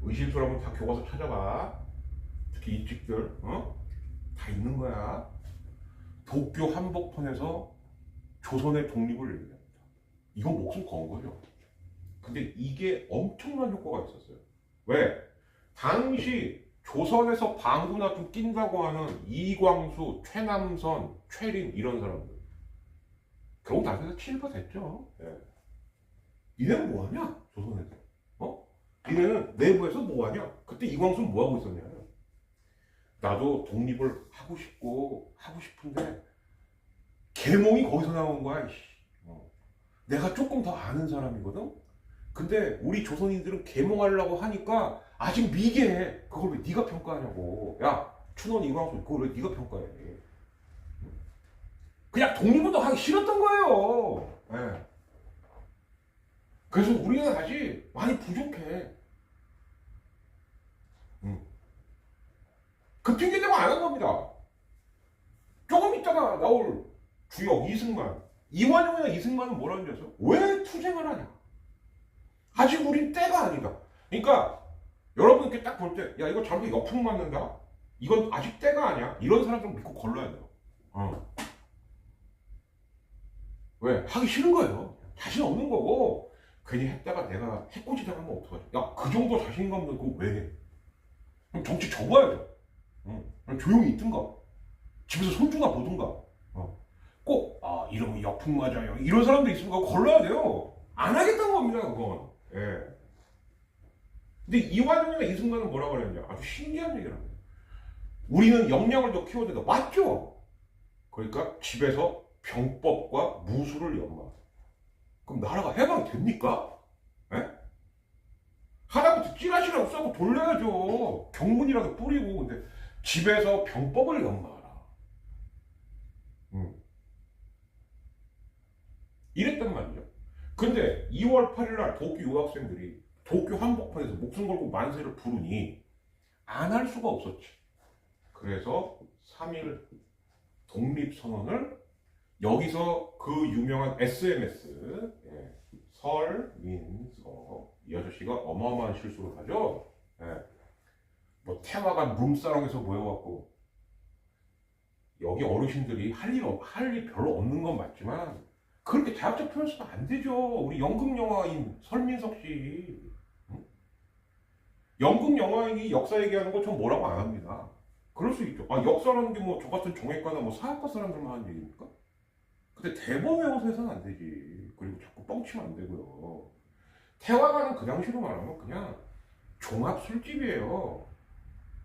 의심스러우면 다 교과서 찾아봐. 특히 이 책들, 다 있는 거야. 도쿄 한복판에서 조선의 독립을 얘기합니다. 이건 목숨 건 거죠. 근데 이게 엄청난 효과가 있었어요. 왜? 당시 조선에서 방구나 좀 낀다고 하는 이광수, 최남선, 최린 이런 사람들 결국 나중에 친일파 됐죠. 네. 니네는 뭐하냐? 조선에서. 니네는 내부에서 뭐하냐? 그때 이광수는 뭐하고 있었냐? 나도 독립을 하고 싶은데 계몽이 거기서 나온 거야. 내가 조금 더 아는 사람이거든? 근데 우리 조선인들은 계몽하려고 하니까 아직 미개해. 그걸 왜 네가 평가하냐고. 야, 춘원 이광수 그걸 왜 네가 평가해. 그냥 독립운동 하기 싫었던 거예요. 네. 그래서 우리는 아직 많이 부족해. 그 핑계 대고 안 한 겁니다. 조금 있다가 나올 주역 이승만, 이완용이나 이승만은 뭐라는 줄 아세요? 왜 투쟁을 하냐? 아직 우린 때가 아니다. 그러니까 여러분 이렇게 딱 볼 때, 야 이거 잘못 역풍 맞는다. 이건 아직 때가 아니야. 이런 사람 좀 믿고 걸러야 돼요. 왜? 하기 싫은 거예요. 자신 없는 거고. 괜히 했다가 내가 해코지 당하면 어떡하지? 야, 그 정도 자신감 없는 거 왜 해? 그럼 정치 접어야죠. 그냥 조용히 있든가. 집에서 손주나 보든가. 이러면 역풍 맞아요. 이런 사람도 있으면 그거 걸러야 돼요. 안 하겠다는 겁니다, 그건. 예. 근데 이완용이나 이승만은 뭐라고 그랬냐? 아주 신기한 얘기를 합니다. 우리는 역량을 더 키워야 된다. 맞죠? 그러니까 집에서 병법과 무술을 연마. 그럼 나라가 해방됩니까? 예? 하다못해 찌라시라고 싸고 돌려야죠. 경문이라도 뿌리고. 근데 집에서 병법을 연마하라. 이랬단 말이죠. 근데 2월 8일 날 도쿄 유학생들이 도쿄 한복판에서 목숨 걸고 만세를 부르니 안 할 수가 없었지. 그래서 3.1 독립선언을 여기서 그 유명한 SMS, 예, 설민석 이 아저씨가 어마어마한 실수를 하죠. 예, 뭐 태화가 룸사롱에서 모여갖고 여기 어르신들이 할 일 별로 없는 건 맞지만 그렇게 대학적 표현 쓰면 안 되죠. 우리 연극 영화인 설민석 씨, 응? 연극 영화인이 역사 얘기하는 거 전 뭐라고 안 합니다. 그럴 수 있죠. 아, 역사라는 게 뭐 저 같은 정외과나 뭐 사학과 사람들만 하는 얘기입니까? 근데 대본 외워서 해서는 안 되지. 그리고 자꾸 뻥치면 안 되고요. 태화가는 그 당시로 말하면 그냥 종합 술집이에요.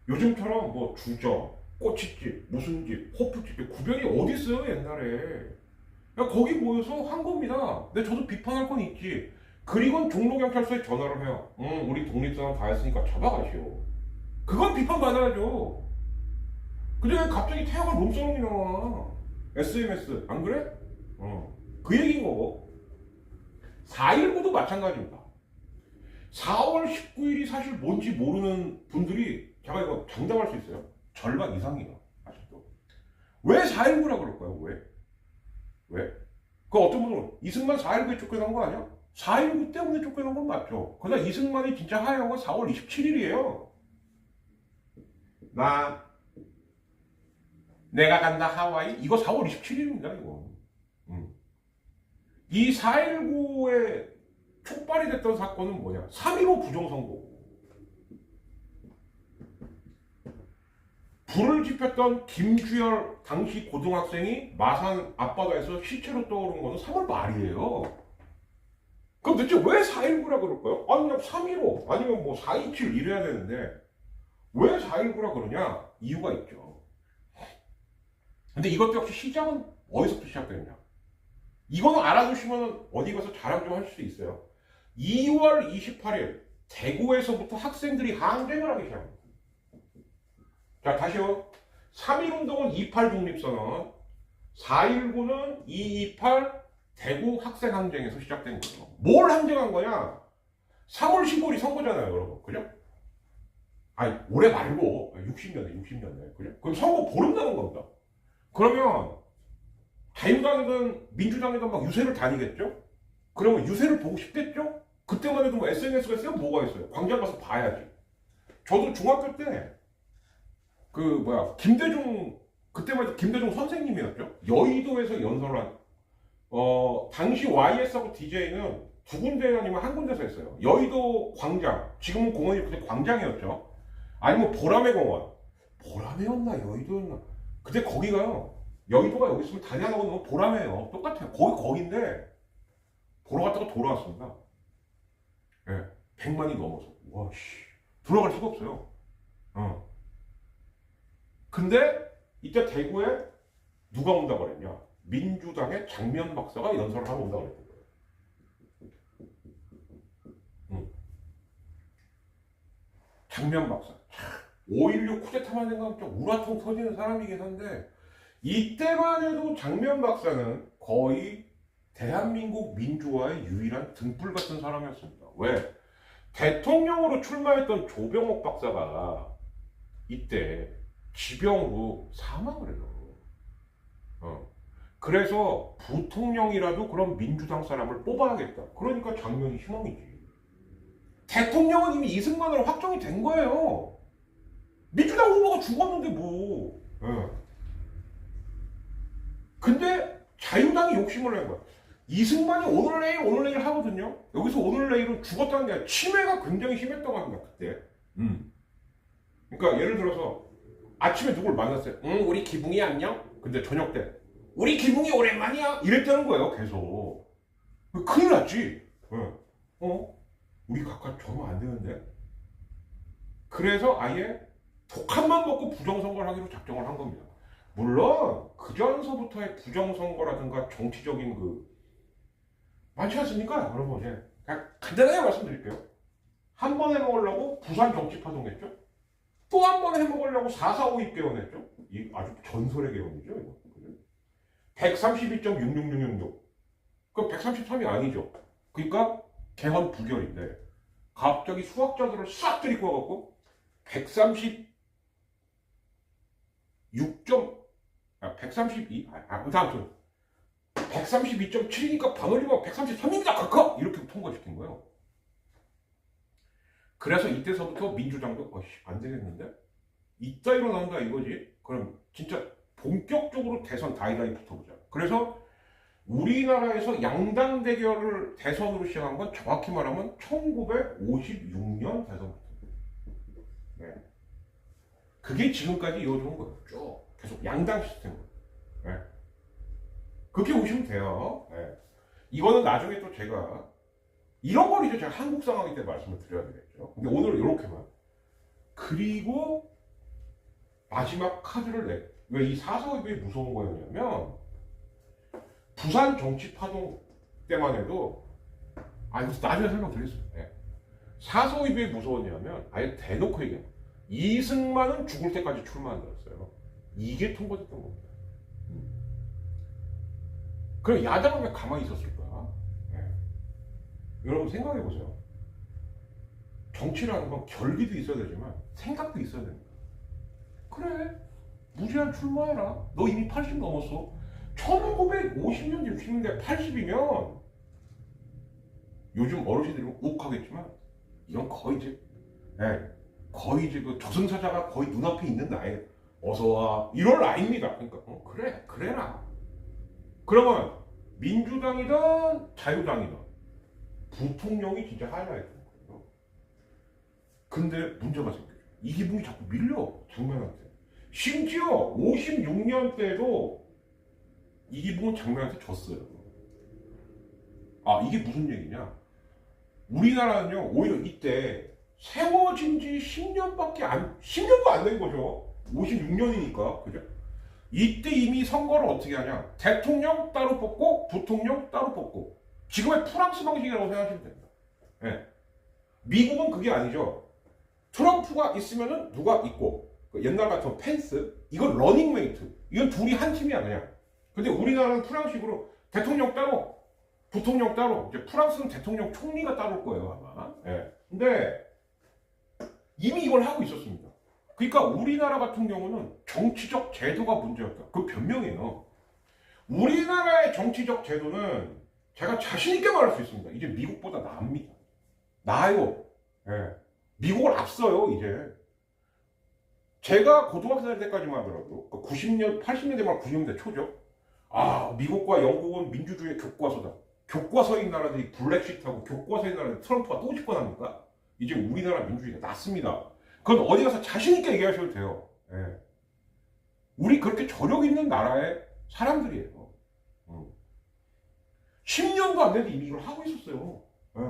요즘처럼 뭐 주점, 꼬치집, 무슨 집, 호프집 구별이 어디 있어요 옛날에. 야, 거기 모여서 한 겁니다. 근데 저도 비판할 건 있지. 그리고 종로경찰서에 전화를 해요. 우리 독립선언 다 했으니까 잡아가시오. 그건 비판받아야죠. 근데 왜 갑자기 태화가 룸사롱이 나와? SMS 안 그래? 그 얘기인 거고. 4.19도 마찬가지입니다. 4월 19일이 사실 뭔지 모르는 분들이 제가 이거 장담할 수 있어요. 절반 이상이에요. 아직도. 왜 4.19라 그럴까요? 왜? 그 어떤 분은 이승만 4.19에 쫓겨난 거 아니야? 4.19 때문에 쫓겨난 건 맞죠. 그러나 이승만이 진짜 하야한 건 4월 27일이에요. 내가 간다 하와이? 이거 4월 27일입니다, 이거. 이 4.19에 촉발이 됐던 사건은 뭐냐? 3.15 부정선거. 불을 지폈던 김주열 당시 고등학생이 마산 앞바다에서 시체로 떠오른 거는 3월 말이에요. 그럼 대체 왜 4.19라 그럴까요? 아니면 3.15 아니면 뭐 4.27 이래야 되는데 왜 4.19라 그러냐? 이유가 있죠. 근데 이것도 역시 시작은 어디서부터 시작되느냐? 이거는 알아두시면 어디 가서 자랑 좀 할 수 있어요. 2월 28일 대구에서부터 학생들이 항쟁을 하기 시작합니다. 자, 다시요. 3.1운동은 28 독립선언, 4.19는 228 대구 학생 항쟁에서 시작된 거예요. 뭘 항쟁한 거냐? 3월 15일이 선거잖아요, 여러분. 그죠? 아니, 올해 말고 60년대. 그죠? 그럼 선거 보름 남은 겁니다. 그러면 자유당이든 민주당이든 막 유세를 다니겠죠? 그러면 유세를 보고 싶겠죠? 그때만 해도 뭐 SNS가 있으면 뭐가 있어요? 광장 가서 봐야지. 저도 중학교 때 김대중, 그때만 해도 김대중 선생님이었죠? 여의도에서 연설한, 당시 YS하고 DJ는 두 군데 아니면 한 군데서 했어요. 여의도 광장, 지금은 공원이 그때 광장이었죠? 아니면 보라매 공원. 보라매였나, 여의도였나? 그때 거기가요. 여의도가 여기 있으면 다리 하나 건너면 보라매예요. 똑같아요. 거긴데, 보러 갔다가 돌아왔습니다. 예, 네, 100만이 넘어서. 와, 씨. 들어갈 수가 없어요. 근데 이때 대구에 누가 온다고 그랬냐? 민주당의 장면 박사가 연설을 하고 온다고 그랬던 거예요. 장면 박사. 5.16 쿠데타만 생각하면 좀 우라통 터지는 사람이긴 한데 이때만 해도 장면 박사는 거의 대한민국 민주화의 유일한 등불 같은 사람이었습니다. 왜? 대통령으로 출마했던 조병옥 박사가 이때 지병으로 사망을 해요. 그래서 부통령이라도 그런 민주당 사람을 뽑아야겠다. 그러니까 장면이 희망이지. 대통령은 이미 이승만으로 확정이 된 거예요. 민주당 후보가 죽었는데 뭐. 근데 자유당이 욕심을 낸 거야. 이승만이 오늘 내일 하거든요. 여기서 오늘 내일은 죽었다는 게 아니라 치매가 굉장히 심했다고 합니다. 그때. 그러니까 예를 들어서 아침에 누굴 만났어요. 우리 기붕이 안녕? 근데 저녁 때 우리 기붕이 오랜만이야? 이랬다는 거예요. 계속. 큰일 났지. 우리 각각 저러면 안 되는데. 그래서 아예 독한만 먹고 부정선거를 하기로 작정을 한 겁니다. 물론 그 전서부터의 부정선거라든가 정치적인 많지 않습니까? 여러분, 그냥 간단하게 말씀드릴게요. 한 번 해먹으려고 부산 정치파동했죠. 또 한 번 해먹으려고 4.4.5 입개헌했죠. 이 아주 전설의 개헌이죠. 이거. 132.66666. 그럼 133이 아니죠. 그러니까 개헌 부결인데 갑자기 수학자들을 싹 들이고 와갖고 132. 아무튼 132.7이니까 반올림하고 133입니다. 카카 이렇게 통과시킨 거예요. 그래서 이때서부터 민주당도 안 되겠는데? 이따위로 나온다 이거지? 그럼 진짜 본격적으로 대선 다이다이 붙어보자. 그래서 우리나라에서 양당 대결을 대선으로 시작한 건 정확히 말하면 1956년 대선부터. 네. 그게 지금까지 이어져온 거예요. 쭉 계속 양당 시스템으로. 네. 그렇게 보시면 돼요. 네. 이거는 나중에 또 제가 이런 걸 이제 제가 한국 상황일 때 말씀을 드려야 되겠죠. 근데 오늘은 이렇게만. 그리고 마지막 카드를 왜 이 4.4.2이 무서운 거였냐면 부산 정치 파동 때만 해도 이거 나중에 설명드리겠습니다. 네. 4.4.2이 무서웠냐면 아예 대놓고 얘기해요. 이승만은 죽을 때까지 출마한다 했어요. 이게 통과됐던 겁니다. 그럼 야당은 왜 가만히 있었을까? 네. 여러분 생각해보세요. 정치라는 건 결기도 있어야 되지만 생각도 있어야 됩니다. 그래, 무제한 출마해라. 너 이미 80 넘었어. 1950년대 60년대 80이면 요즘 어르신들이 욱하겠지만 이건 거의 이제 거의 이제 그 저승사자가 거의 눈앞에 있는 나이. 어서와 이럴 나이입니다. 그러니까 그래라. 그러면 민주당이든 자유당이든 부통령이 진짜 하이라이트인 거예요. 근데 문제가 생겨요. 이 기분이 자꾸 밀려 장면한테. 심지어 56년 때도 이 기분은 장면한테 졌어요. 이게 무슨 얘기냐? 우리나라는요 오히려 이때 세워진 지 10년도 안 된 거죠. 56년이니까 그죠? 이때 이미 선거를 어떻게 하냐? 대통령 따로 뽑고 부통령 따로 뽑고 지금의 프랑스 방식이라고 생각하시면 됩니다. 네. 미국은 그게 아니죠. 트럼프가 있으면은 누가 있고 옛날 같은 펜스 이건 러닝메이트 이건 둘이 한 팀이야 그냥. 근데 우리나라는 프랑스식으로 대통령 따로 부통령 따로 이제 프랑스는 대통령 총리가 따로일 거예요 아마. 네. 근데 이미 이걸 하고 있었습니다. 그러니까 우리나라 같은 경우는 정치적 제도가 문제였다. 그 변명이에요. 우리나라의 정치적 제도는 제가 자신있게 말할 수 있습니다. 이제 미국보다 나습니다. 나아요. 예. 미국을 앞서요, 이제. 제가 고등학생 때까지만 하더라도, 90년, 80년대 말 90년대 초죠. 미국과 영국은 민주주의의 교과서다. 교과서인 나라들이 블랙시트하고 교과서인 나라들 트럼프가 또 집권합니까? 이제 우리나라 민주주의가 낫습니다. 그건 어디 가서 자신있게 얘기하셔도 돼요. 예. 우리 그렇게 저력 있는 나라의 사람들이에요. 10년도 안 됐는데 이미 이걸 하고 있었어요. 예.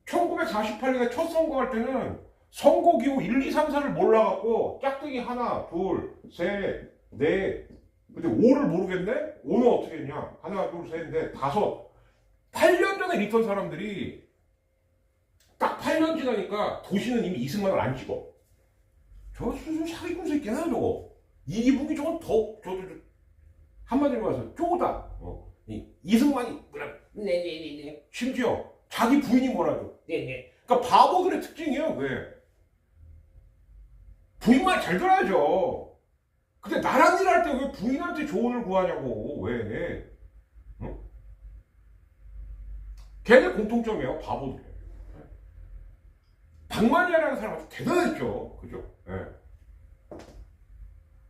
1948년에 첫 선거할 때는 선거기호 1, 2, 3, 4를 몰라갖고 짝대기 하나, 둘, 셋, 넷 근데 5를 모르겠네? 5는 어떻게 했냐? 하나, 둘, 셋, 넷, 다섯 8년 전에 있던 사람들이 딱 8년 지나니까 도시는 이미 이승만을 안 찍어. 저 수준 사기꾼 새끼야 저거. 이기붕이 저건 한마디로 말해서 쪼다. 이승만이 네네네네. 심지어 자기 부인이 뭐라도 네네. 그러니까 바보들의 특징이에요. 왜? 부인만 잘 들어야죠. 근데 나란 일 할 때 왜 부인한테 조언을 구하냐고. 왜? 응? 걔네 공통점이에요. 바보들. 박만희라는 사람은 대단했죠. 그죠? 예.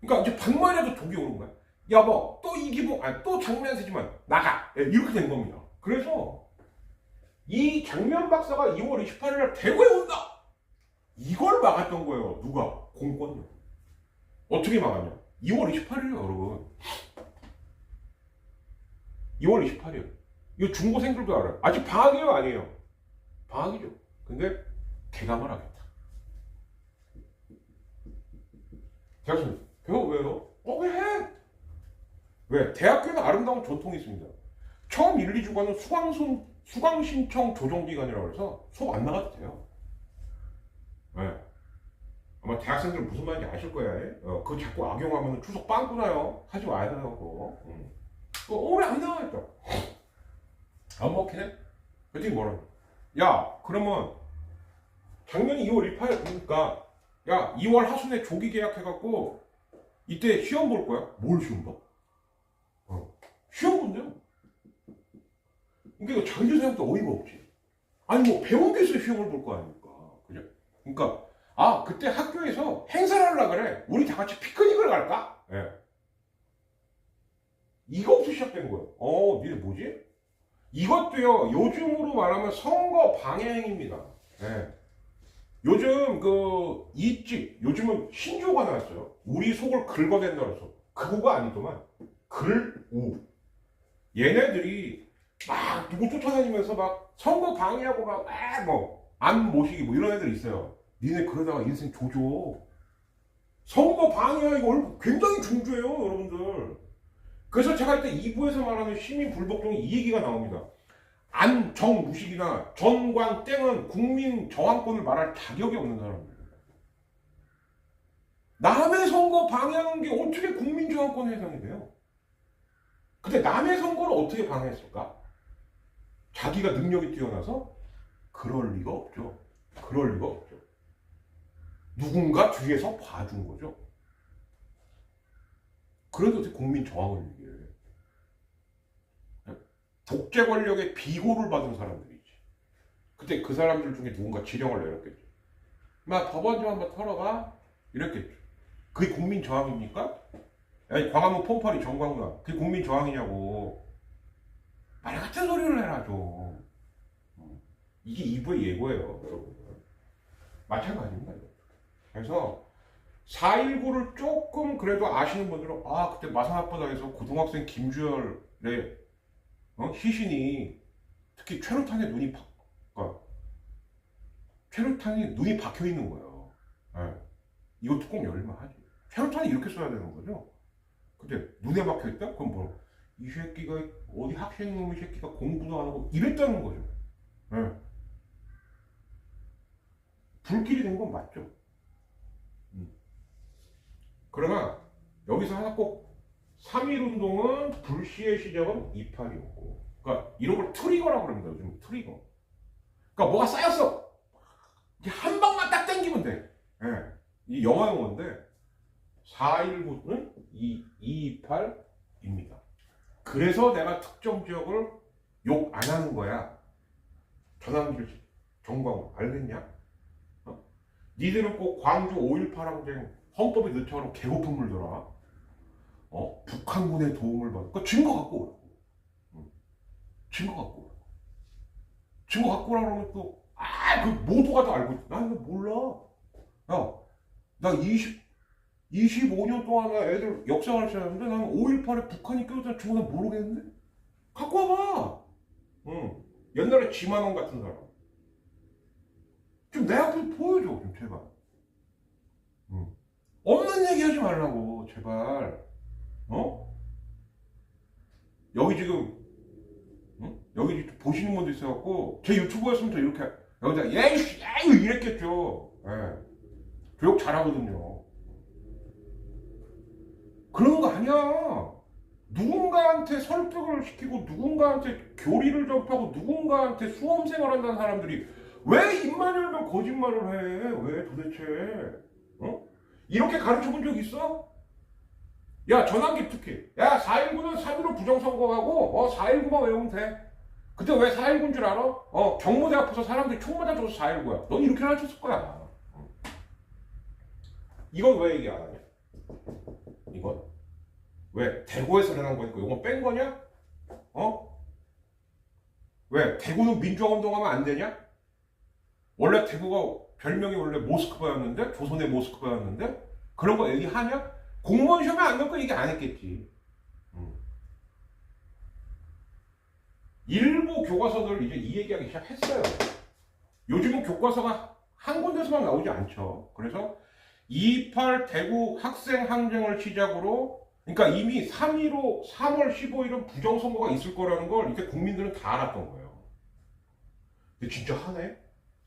그러니까 이제 박만희도 독이 오는 거야. 여보, 또 이기붕, 또 장면 쓰지만 나가. 예, 이렇게 된 겁니다. 그래서 이 장면 박사가 2월 28일 날 대구에 온다. 이걸 막았던 거예요. 누가? 공권력. 어떻게 막았냐? 2월 28일이요, 여러분. 2월 28일. 이거 중고생들도 알아요. 아직 방학이에요, 아니에요? 방학이죠. 근데 개감을 하겠다. 대학생, 그거 왜요? 왜? 왜? 대학교는 아름다운 전통이 있습니다. 처음 1, 2주간은 수강 신청 조정 기간이라고 해서 수업 안 나가도 돼요. 네. 아마 대학생들 무슨 말인지 아실 거예요. 그거 자꾸 악용하면 추석 빵꾸 나요. 하지 마야 되고. 왜 안 나가겠다. 안 먹히네? 그랬더니 뭐라 야, 그러면 작년이 2월 28일이니까 야, 2월 하순에 조기 계약해갖고 이때 시험 볼 거야? 뭘 시험 봐? 시험 본대요? 그러니까 자기들 생각도 어이가 없지. 아니 뭐 배운 게 있어 시험을 볼 거 아닙니까? 그죠? 그러니까 아 그때 학교에서 행사를 하려고 그래. 우리 다 같이 피크닉을 갈까? 예. 이거부터 시작된 거예요. 니네 뭐지? 이것도요 요즘으로 말하면 선거 방해 행위입니다. 예. 요즘 그 이집 요즘은 신조가 나왔어요. 우리 속을 긁어댄다 그래서 그거가 아니더만 글우 얘네들이 막 누구 쫓아다니면서 막 선거 방해하고 막뭐안 모시기 뭐 이런 애들 있어요. 니네 그러다가 인생 조져. 선거 방해야 이거 굉장히 중조해요 여러분들. 그래서 제가 이때 2부에서 말하는 시민 불복종이 이 얘기가 나옵니다. 안정무식이나 전광땡은 국민 저항권을 말할 자격이 없는 사람들입니다. 남의 선거 방해하는 게 어떻게 국민 저항권에 해당이 돼요? 근데 남의 선거를 어떻게 방해했을까? 자기가 능력이 뛰어나서? 그럴 리가 없죠. 그럴 리가 없죠. 누군가 뒤에서 봐준 거죠. 그래도 어떻게 국민 저항을 얘기해. 독재 권력의 비호를 받은 사람들이지. 그때 그 사람들 중에 누군가 지령을 내렸겠죠. 막 법원 좀 한번 털어봐. 이랬겠죠. 그게 국민 저항입니까? 아니 광화문 폼파리 정광훈아 그게 국민 저항이냐고. 말 같은 소리를 해라 좀. 이게 2부의 예고예요 여러분. 마찬가지입니다. 그래서 4.19를 조금 그래도 아시는 분들은 아 그때 마산 앞바다에서 고등학생 김주열의 시신이 특히 최루탄에 최루탄이 눈이 박혀 있는 거예요. 네. 이거 뚜껑 열면 하지. 최루탄이 이렇게 써야 되는 거죠. 근데 눈에 박혀 있다? 그럼 뭐 이 새끼가 어디 학생놈의 새끼가 공부도 안 하고 이랬다는 거죠. 네. 불길이 된 건 맞죠. 그러나 여기서 하나 꼭 3.1운동은 불시의 시작은 2.8이었고 그러니까 이런 걸 트리거라고 그럽니다. 요즘 트리거. 그러니까 뭐가 쌓였어. 이게 한 방만 딱 당기면 돼. 예. 이 영화 용어인데 4.19는 2.28입니다. 그래서 내가 특정 지역을 욕 안 하는 거야. 전환길 정광훈 알겠냐? 니들은 꼭 광주 5.18 항쟁 헌법에 넣자고 개고픈 물더라. 북한군의 도움을 받고 그러니까 증거 갖고 오라고. 증거 갖고 오라고. 증거 갖고 오라고 그러면 또 그 모두가 다 알고 있어. 난 이거 몰라. 야, 나 25년 동안 애들 역사를 지났는데 나는 5.18에 북한이 껴있다는 증거 난 모르겠는데? 갖고 와봐. 옛날에 지만원 같은 사람. 좀 내 앞에 보여줘 좀 제발. 없는 얘기 하지 말라고 제발. 여기 지금 여기 보시는 분도 있어갖고 제 유튜브였으면 저 이렇게 여기다 예이씨 이랬겠죠. 예. 교육 잘하거든요. 그런 거 아니야. 누군가한테 설득을 시키고 누군가한테 교리를 접하고 누군가한테 수험생활 한다는 사람들이 왜 입만 열면 거짓말을 해? 왜 도대체? 이렇게 가르쳐 본 적 있어? 야 전환기 특히 야 4.19는 3.15 부정선거하고 4.19만 외우면 돼. 그때 왜 4.19인 줄 알아? 경무대 앞에서 사람들이 총 맞아줘서 4.19야. 넌 이렇게 가르쳤을 거야. 이건 왜 얘기 안 하냐? 이건 왜 대구에서 일어난 거니까 이건 뺀 거냐? 왜 대구는 민주화 운동하면 안 되냐? 원래 대구가 별명이 원래 모스크바였는데 조선의 모스크바였는데 그런 거 얘기하냐? 공무원 시험에 안 넣을 거 얘기 안 했겠지. 일부 교과서들 이제 이 얘기하기 시작했어요. 요즘은 교과서가 한 군데서만 나오지 않죠. 그래서 2.28 대구 학생 항쟁을 시작으로 그러니까 이미 3.15 3월 15일은 부정선거가 있을 거라는 걸 이제 국민들은 다 알았던 거예요. 근데 진짜 하네?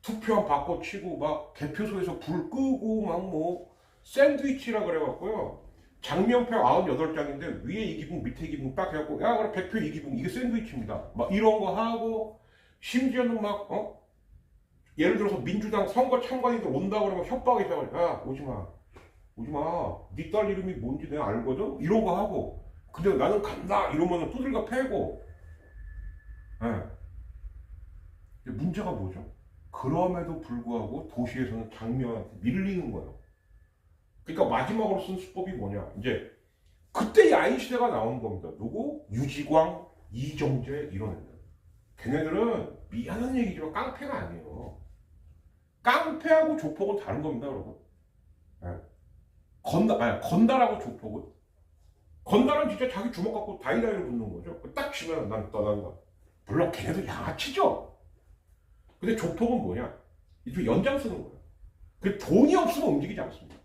투표함 바꿔치고 막 개표소에서 불 끄고 막 뭐 샌드위치라 그래갖고요. 장면표 98장인데 위에 이 기분 밑에 이 기분 딱 해갖고 야 그래 100표 이 기분 이게 샌드위치입니다. 막 이런 거 하고 심지어는 막 예를 들어서 민주당 선거 참관인들 온다 그러면 협박이 시작을 야 오지마 네 딸 이름이 뭔지 내가 알거든? 이런 거 하고 근데 나는 간다 이러면은 두들겨 패고 예. 문제가 뭐죠? 그럼에도 불구하고 도시에서는 장미환한테 밀리는 거예요. 그러니까 마지막으로 쓴 수법이 뭐냐? 이제 그때 야인 시대가 나온 겁니다. 누구? 유지광, 이정재 이런 애들. 걔네들은 미안한 얘기지만 깡패가 아니에요. 깡패하고 조폭은 다른 겁니다, 여러분. 네. 건달하고 조폭은? 건달은 진짜 자기 주먹 갖고 다이다이를 붙는 거죠. 딱 치면 난 떠난다. 물론 걔네도 양아치죠. 근데 조폭은 뭐냐? 이쪽 연장 쓰는 거예요. 그 돈이 없으면 움직이지 않습니다.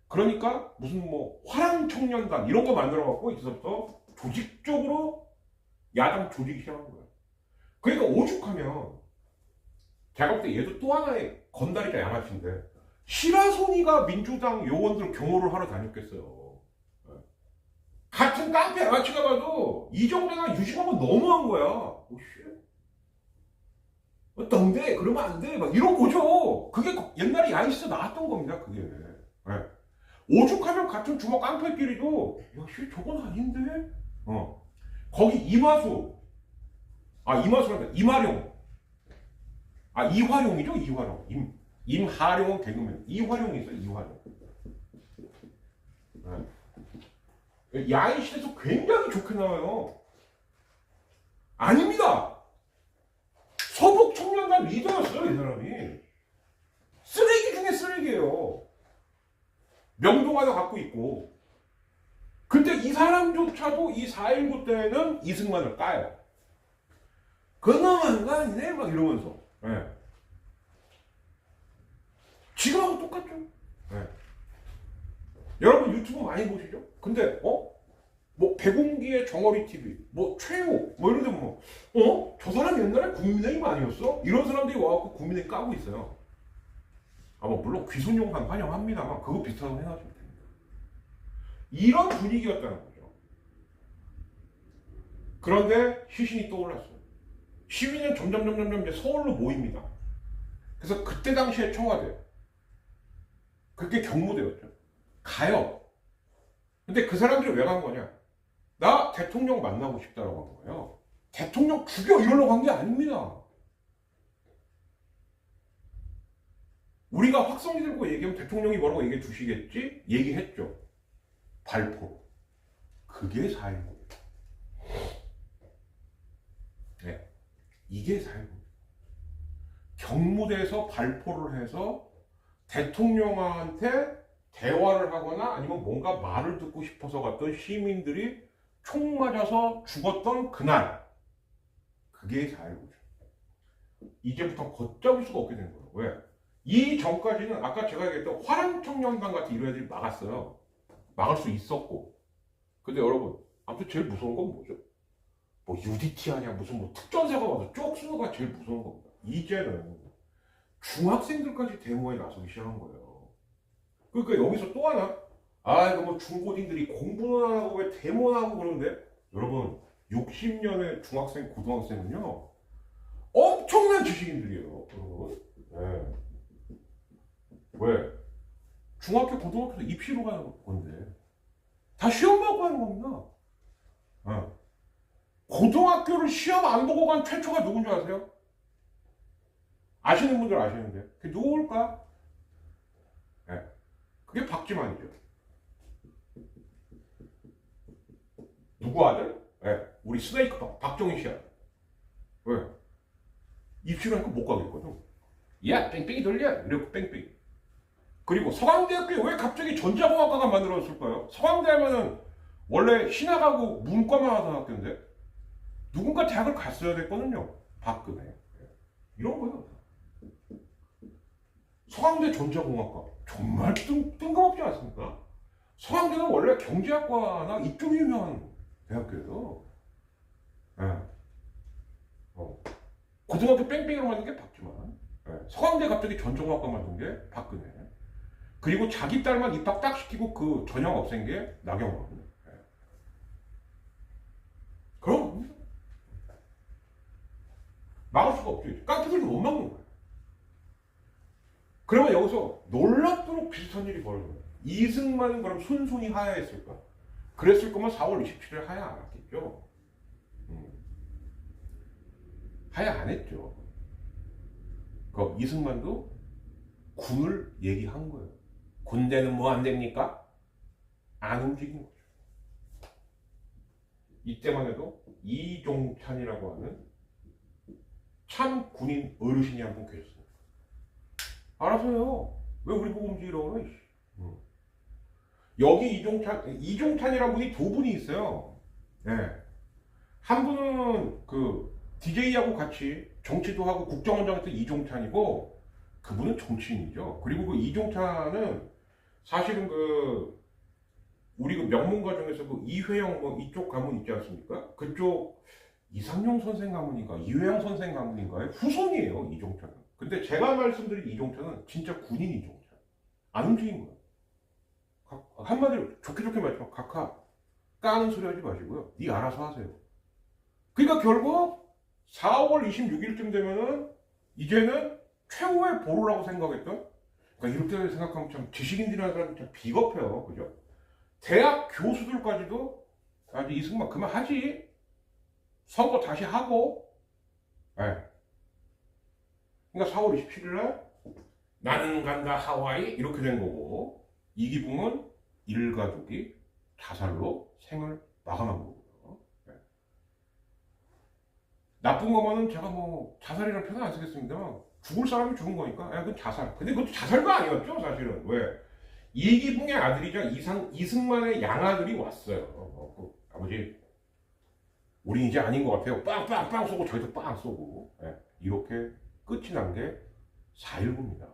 그러니까 무슨 뭐 화랑청년단 이런 거 만들어갖고 이제부터 조직적으로 야당 조직이 시작한 거예요. 그러니까 오죽하면 제가 볼 때 얘도 또 하나의 건달이자 양아치인데 시라소니가 민주당 요원들 경호를 하러 다녔겠어요. 같은 깡패 양아치가 봐도 이정도가 유지광은 너무한 거야. 오씨. 덩대 그러면 안 돼. 막 이런 거죠. 그게 옛날에 야인시대 나왔던 겁니다. 그게. 네. 오죽하면 같은 주먹 깡패끼리도 역시 저건 아닌데. 거기 이마수. 이마수란다. 이마룡. 이화룡이죠. 이화룡. 임하룡은 개그맨. 이화룡이 있어요. 이화룡. 네. 야인시대에서 굉장히 좋게 나와요. 아닙니다. 서북 청년단 리더였어요, 이 사람이. 쓰레기 중에 쓰레기예요. 명동 하나 갖고 있고. 근데 이 사람조차도 이 4.19 때는 이승만을 까요. 그놈은 아니네? 막 이러면서. 네. 지금하고 똑같죠. 네. 여러분 유튜브 많이 보시죠? 근데, 뭐, 백운기의 정어리 TV, 뭐, 최호, 뭐 이런 데 보면, 저 사람 옛날에 국민의힘 아니었어? 이런 사람들이 와갖고 국민의힘 까고 있어요. 뭐, 물론 귀순용판 환영합니다만, 그거 비슷하다고 해가지고 됩니다. 이런 분위기였다는 거죠. 그런데 시신이 떠올랐어요. 시민은 점점 이제 서울로 모입니다. 그래서 그때 당시에 청와대, 그게 경무대였죠. 가요. 근데 그 사람들이 왜 간 거냐? 나 대통령 만나고 싶다라고 한 거예요. 대통령 죽여 이러려고 한 게 아닙니다. 우리가 확성기 들고 얘기하면 대통령이 뭐라고 얘기해 주시겠지? 얘기했죠. 발포. 그게 4.19. 네. 이게 4.19. 경무대에서 발포를 해서 대통령한테 대화를 하거나 아니면 뭔가 말을 듣고 싶어서 갔던 시민들이 총 맞아서 죽었던 그날. 그게 4.19죠. 이제부터 걷잡을 수가 없게 된 거예요. 왜? 이 전까지는 아까 제가 얘기했던 화랑청년단 같은 이런 애들이 막았어요. 막을 수 있었고. 근데 여러분, 아무튼 제일 무서운 건 뭐죠? 뭐 UDT 하냐, 무슨 뭐 특전사가 와서 쪽수가 제일 무서운 겁니다. 이제는 중학생들까지 데모에 나서기 시작한 거예요. 그러니까 여기서 또 하나, 이거 뭐 중고딩들이 공부는 안 하고 왜 데모는 하고 그러는데, 여러분, 60년의 중학생, 고등학생은요, 엄청난 지식인들이에요, 여러분. 네. 왜? 중학교, 고등학교도 입시로 가는 건데, 다 시험 보고 가는 겁니다. 네. 고등학교를 시험 안 보고 간 최초가 누군지 아세요? 아시는 분들 아시는데, 그게 누굴까? 네. 그게 박지만이죠. 누구 아들? 네. 우리 스네이크 박정희 씨 아들. 왜? 입시를 하니까 못 가겠거든. 야, 뺑뺑이 돌려. 이러고 뺑뺑이. 그리고 서강대학교에 왜 갑자기 전자공학과가 만들어졌을까요? 서강대 하면은 원래 신학하고 문과만 하던 학교인데 누군가 대학을 갔어야 됐거든요. 박근혜. 이런 거요. 서강대 전자공학과 정말 뜬금없지 않습니까? 서강대는 원래 경제학과나 이쪽이 유명한 대학교예요. 네. 고등학교 뺑뺑이로 만든 게 박지만. 네. 서강대 갑자기 전자공학과 만든 게 박근혜. 그리고 자기 딸만 입학 딱 시키고 그 전형 없앤 게 나경원. 네. 그런 겁니다. 막을 수가 없죠. 깡패들도 못 막는 거예요. 그러면 여기서 놀랍도록 비슷한 일이 벌어져요. 이승만은 그럼 순순히 하야했을까? 그랬을 거면 4월 27일 하야 안 했겠죠. 하야 안 했죠. 그 이승만도 군을 얘기한 거예요. 군대는 뭐 안 됩니까? 안 움직인 거죠. 이때만 해도 이종찬이라고 하는 참 군인 어르신이 한 분 계셨습니다. 알아서요. 왜 우리 보고 움직이라고 그래? 여기 이종찬이라는 분이 두 분이 있어요. 네. 한 분은 그 DJ하고 같이 정치도 하고 국정원장 했던 이종찬이고, 그분은 정치인이죠. 그리고 그 이종찬은 사실은 그 우리 그 명문가 중에서 그 이회영 뭐 이쪽 가문 있지 않습니까? 그쪽 이상용 선생 가문인가 이회영 선생 가문인가의 후손이에요, 이종찬은. 근데 제가 말씀드린 이종찬은 진짜 군인 이종찬. 안 움직인 거예요. 한마디로 좋게 말하면 각하 까는 소리 하지 마시고요. 네 알아서 하세요. 그러니까 결국 4월 26일쯤 되면은 이제는 최후의 보루라고 생각했던, 그러니까 이렇게 생각하면 참 지식인들이라는 사람은 참 비겁해요. 그죠? 대학 교수들까지도 아주 이승만 그만하지. 선거 다시 하고. 네. 그러니까 4월 27일 날 나는 간다 하와이 이렇게 된 거고, 이기붕은 일가족이 자살로 생을 마감한 거고요. 네. 나쁜 거면은 제가 뭐 자살이라는 표현 안 쓰겠습니다만 죽을 사람이 죽은 거니까 그건 자살. 근데 그것도 자살도 아니었죠 사실은. 왜? 이기붕의 아들이자 이승만의 양아들이 왔어요. 그 아버지 우리 이제 아닌 것 같아요. 빵빵빵 쏘고 저희도 빵 쏘고. 네. 이렇게 끝이 난 게 4.19입니다.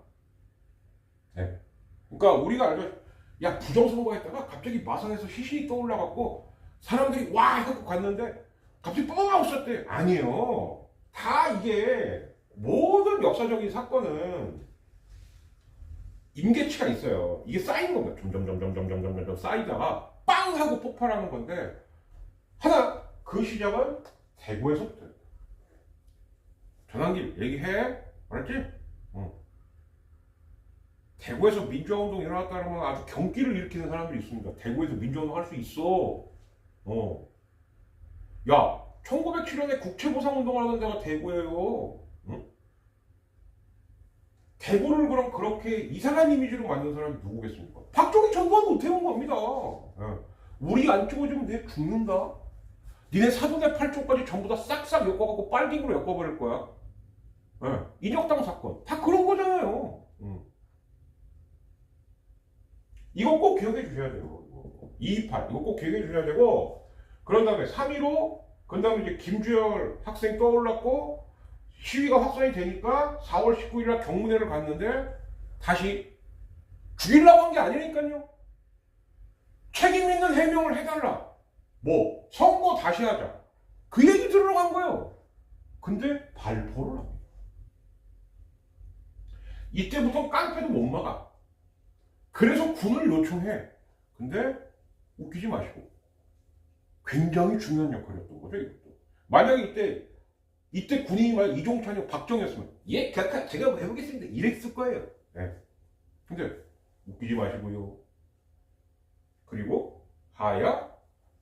네. 그러니까 우리가 알죠. 야 부정선거 했다가 갑자기 마산에서 시신이 떠올라갖고 사람들이 와 하고 갔는데 갑자기 뻥 없었대. 아니에요. 다 이게 모든 역사적인 사건은 임계치가 있어요. 이게 쌓인 겁니다. 점점 쌓이다가 빵 하고 폭발하는 건데, 하나 그 시작은 대구에서부터. 전환길 얘기해, 알았지? 응. 대구에서 민주화운동 일어났다 그러면 아주 경기를 일으키는 사람들이 있습니다. 대구에서 민주화운동 할 수 있어. 야, 1907년에 국채보상운동을 하던 데가 대구예요. 응? 대구를 그럼 그렇게 이상한 이미지로 만든 사람이 누구겠습니까? 박정희 전두환 못해온 겁니다. 예. 우리 안 찍어주면 내 죽는다. 니네 사돈의 8조까지 전부 다 싹싹 엮어갖고 빨갱이로 엮어버릴 거야. 예. 인혁당 사건. 다 그런 거잖아요. 이거 꼭 기억해 주셔야 돼요. 228. 이거 꼭 기억해 주셔야 되고, 그런 다음에 3.15, 그 다음에 이제 김주열 학생 떠올랐고, 시위가 확산이 되니까 4월 19일날 경문회를 갔는데 다시 죽이려고 한 게 아니니까요. 책임 있는 해명을 해달라. 뭐 선거 다시 하자. 그 얘기 들으러 간 거예요. 근데 발포를 합니다. 이때부터 깡패도 못 막아. 그래서 군을 요청해. 근데 웃기지 마시고 굉장히 중요한 역할이었던 거죠. 이것도. 만약에 이때 군인이 말 이종찬이 박정희였으면 예, 제가 해보겠습니다. 이랬을 거예요. 네. 근데 웃기지 마시고요. 그리고 하야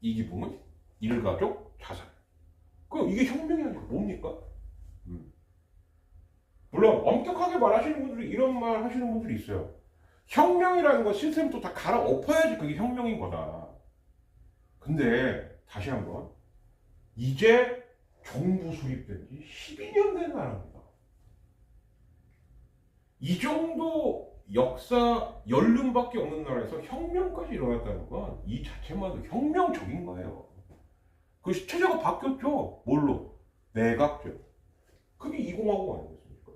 이기붕은 일가족 자살. 그럼 이게 혁명이 아니고 뭡니까? 물론 엄격하게 말하시는 분들이 이런 말 하시는 분들이 있어요. 혁명이라는 건 시스템부터 다 갈아엎어야지 그게 혁명인 거다. 근데 다시 한번 이제 정부 수립된 지 12년 된 나라입니다. 이 정도 역사 연륜밖에 없는 나라에서 혁명까지 일어났다는 건 이 자체만도 혁명적인 거예요. 그 체제가 바뀌었죠. 뭘로? 내각제. 그게 2050 아니겠습니까?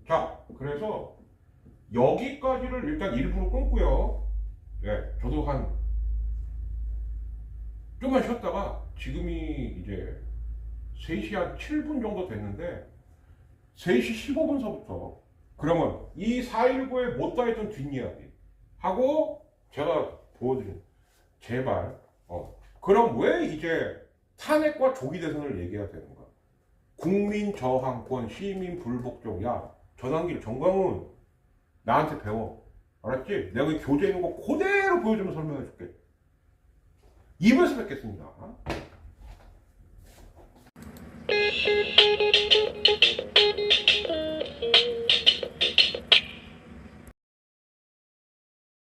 자, 그래서 여기까지를 일단 일부러 끊고요. 네, 저도 좀만 쉬었다가 지금이 이제 3시 한 7분 정도 됐는데 3시 15분서부터 그러면 이 4.19에 못다 했던 뒷이야기 하고 제가 보여드린 제발 그럼 왜 이제 탄핵과 조기 대선을 얘기해야 되는가? 국민 저항권, 시민 불복종. 야, 전환길, 정광훈 나한테 배워. 알았지? 내가 교재에 있는 거 그대로 보여주면 설명해 줄게. 2부에서 뵙겠습니다.